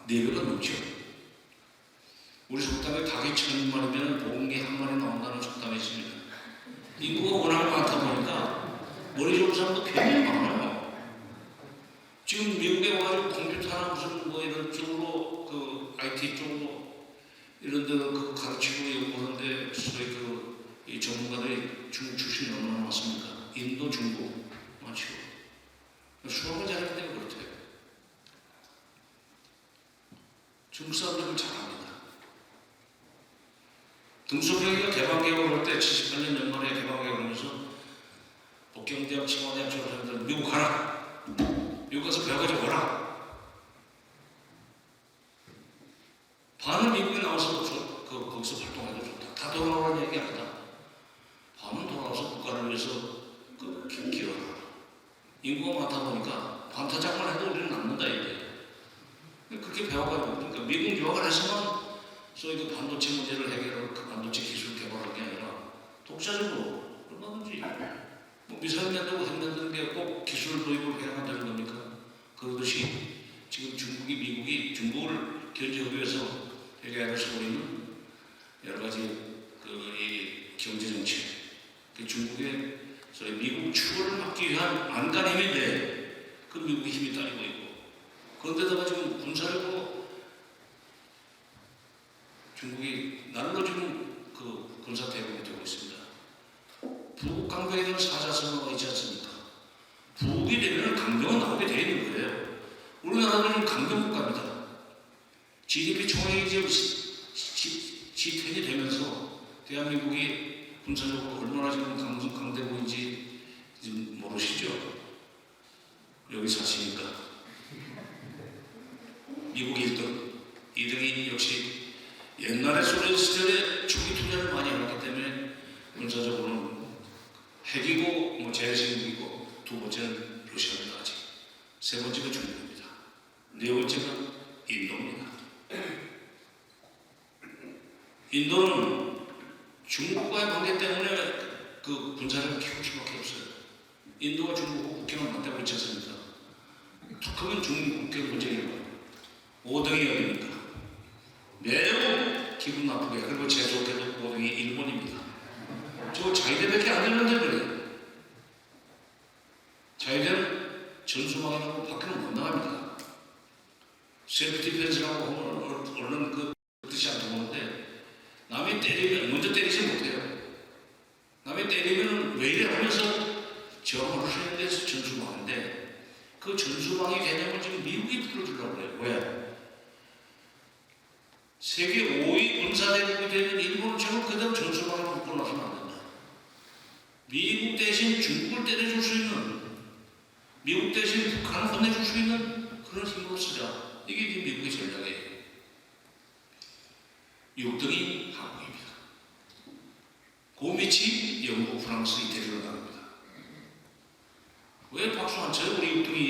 4배가 넘죠. 우리 속담에 닭이 1000마리면 봉이 1마리 나온다는 속담이 있습니다. 인구가 워낙 많다 보니까 머리 좋은 사람도 굉장히 많아요. 지금 미국에 와가지고 컴퓨터나 무슨 이런 쪽으로 IT 쪽으로 이런 데는 가르치고 연구하는데 소위 이 전문가들이 중국 출신이 얼마나 많습니까? 인도, 중국 많죠. 수학을 잘하기 때문에 그렇대요. 중국 사람들은 잘합니다. 등소평이가 개방개혁을 할 때 78년 연말에 개방개혁을 하면서 북경대학,清华대학 졸업생들 미국 가라. 미국 가서 배워가지고 와라. 반은 미국에 나와서 거기서 활동해도 좋다. 다 돌아오라는 얘기 아니다. 반은 돌아와서 국가를 위해서 기여하라. 인구가 많다 보니까 반타작만 해도 우리는 남는다 이게. 그렇게 배워가지고 그러니까 미국 유학을 해서만 소위 반도체 문제를 해결하고 반도체 기술 개발하는 게 아니라 독자적으로 얼마든지 미사일 만들고 핵 만드는 게 꼭 기술 도입을 해야만 되는 겁니까? 그러듯이 지금 중국이 미국이 중국을 견제하기 위해서 해결해야 소리는 여러 가지 이 경제 정책, 중국의 소위 미국 추월을 막기 위한 안간힘인데 그 미국의 힘이 딸리고 있고 그런데다가 지금 군사력으로 중국이 날로 지금 군사 대국이 되고 있습니다. 북 강병에 대한 사자성어가 있지 않습니까? 북이 되면 강병은 나오게 되어 있는 거예요. 우리나라는 강병 국가입니다. GDP 총액이 지금 G10이 되면서 대한민국이 군사적으로 얼마나 지금 강대국인지 지금 모르시죠? 여기 사시니까. 미국 1등, 2등이 역시 옛날에 소련 시절에 초기 투자를 많이 해왔기 때문에 군사적으로는 핵이고 재생국이고 두 번째는 러시아입니다. 아직. 세 번째가 중국입니다. 네 번째가 인도입니다. 인도는 중국과의 관계 때문에 군사력을 키울 수밖에 없어요. 인도와 중국과 국경을 맞대고 있지 않습니까? 툭하면 중국 국경 문제예요. 5등이 어디입니까? 매우 기분 나쁘게 그리고 제조업계도 5등이 일본입니다. 저 자위대밖에 안 되는데 그래요. 자위대는 전수망이라고 밖에는 못 나갑니다. 셀프 디펜스라고 하면 얼른 뜻이 안 통하는데 남이 때리면 먼저 때리지 못해요. 남이 때리면 왜 이래 하면서 저항을 하는 데서 전수망인데 그 전수망의 개념을 지금 미국이 풀어주려고 그래요. 왜? 세계 5위 군사대국이 되는 일본은 지금 그대로 전술망을 묶고 나서는 안 된다. 미국 대신 중국을 때려줄 수 있는, 미국 대신 북한을 혼내줄 수 있는 그런 힘으로 쓰자. 이게 미국의 전략이에요. 6등이 한국입니다. 그 밑이 영국, 프랑스, 이태리로 나갑니다. 왜 박수 한 쳐요 우리 둘이.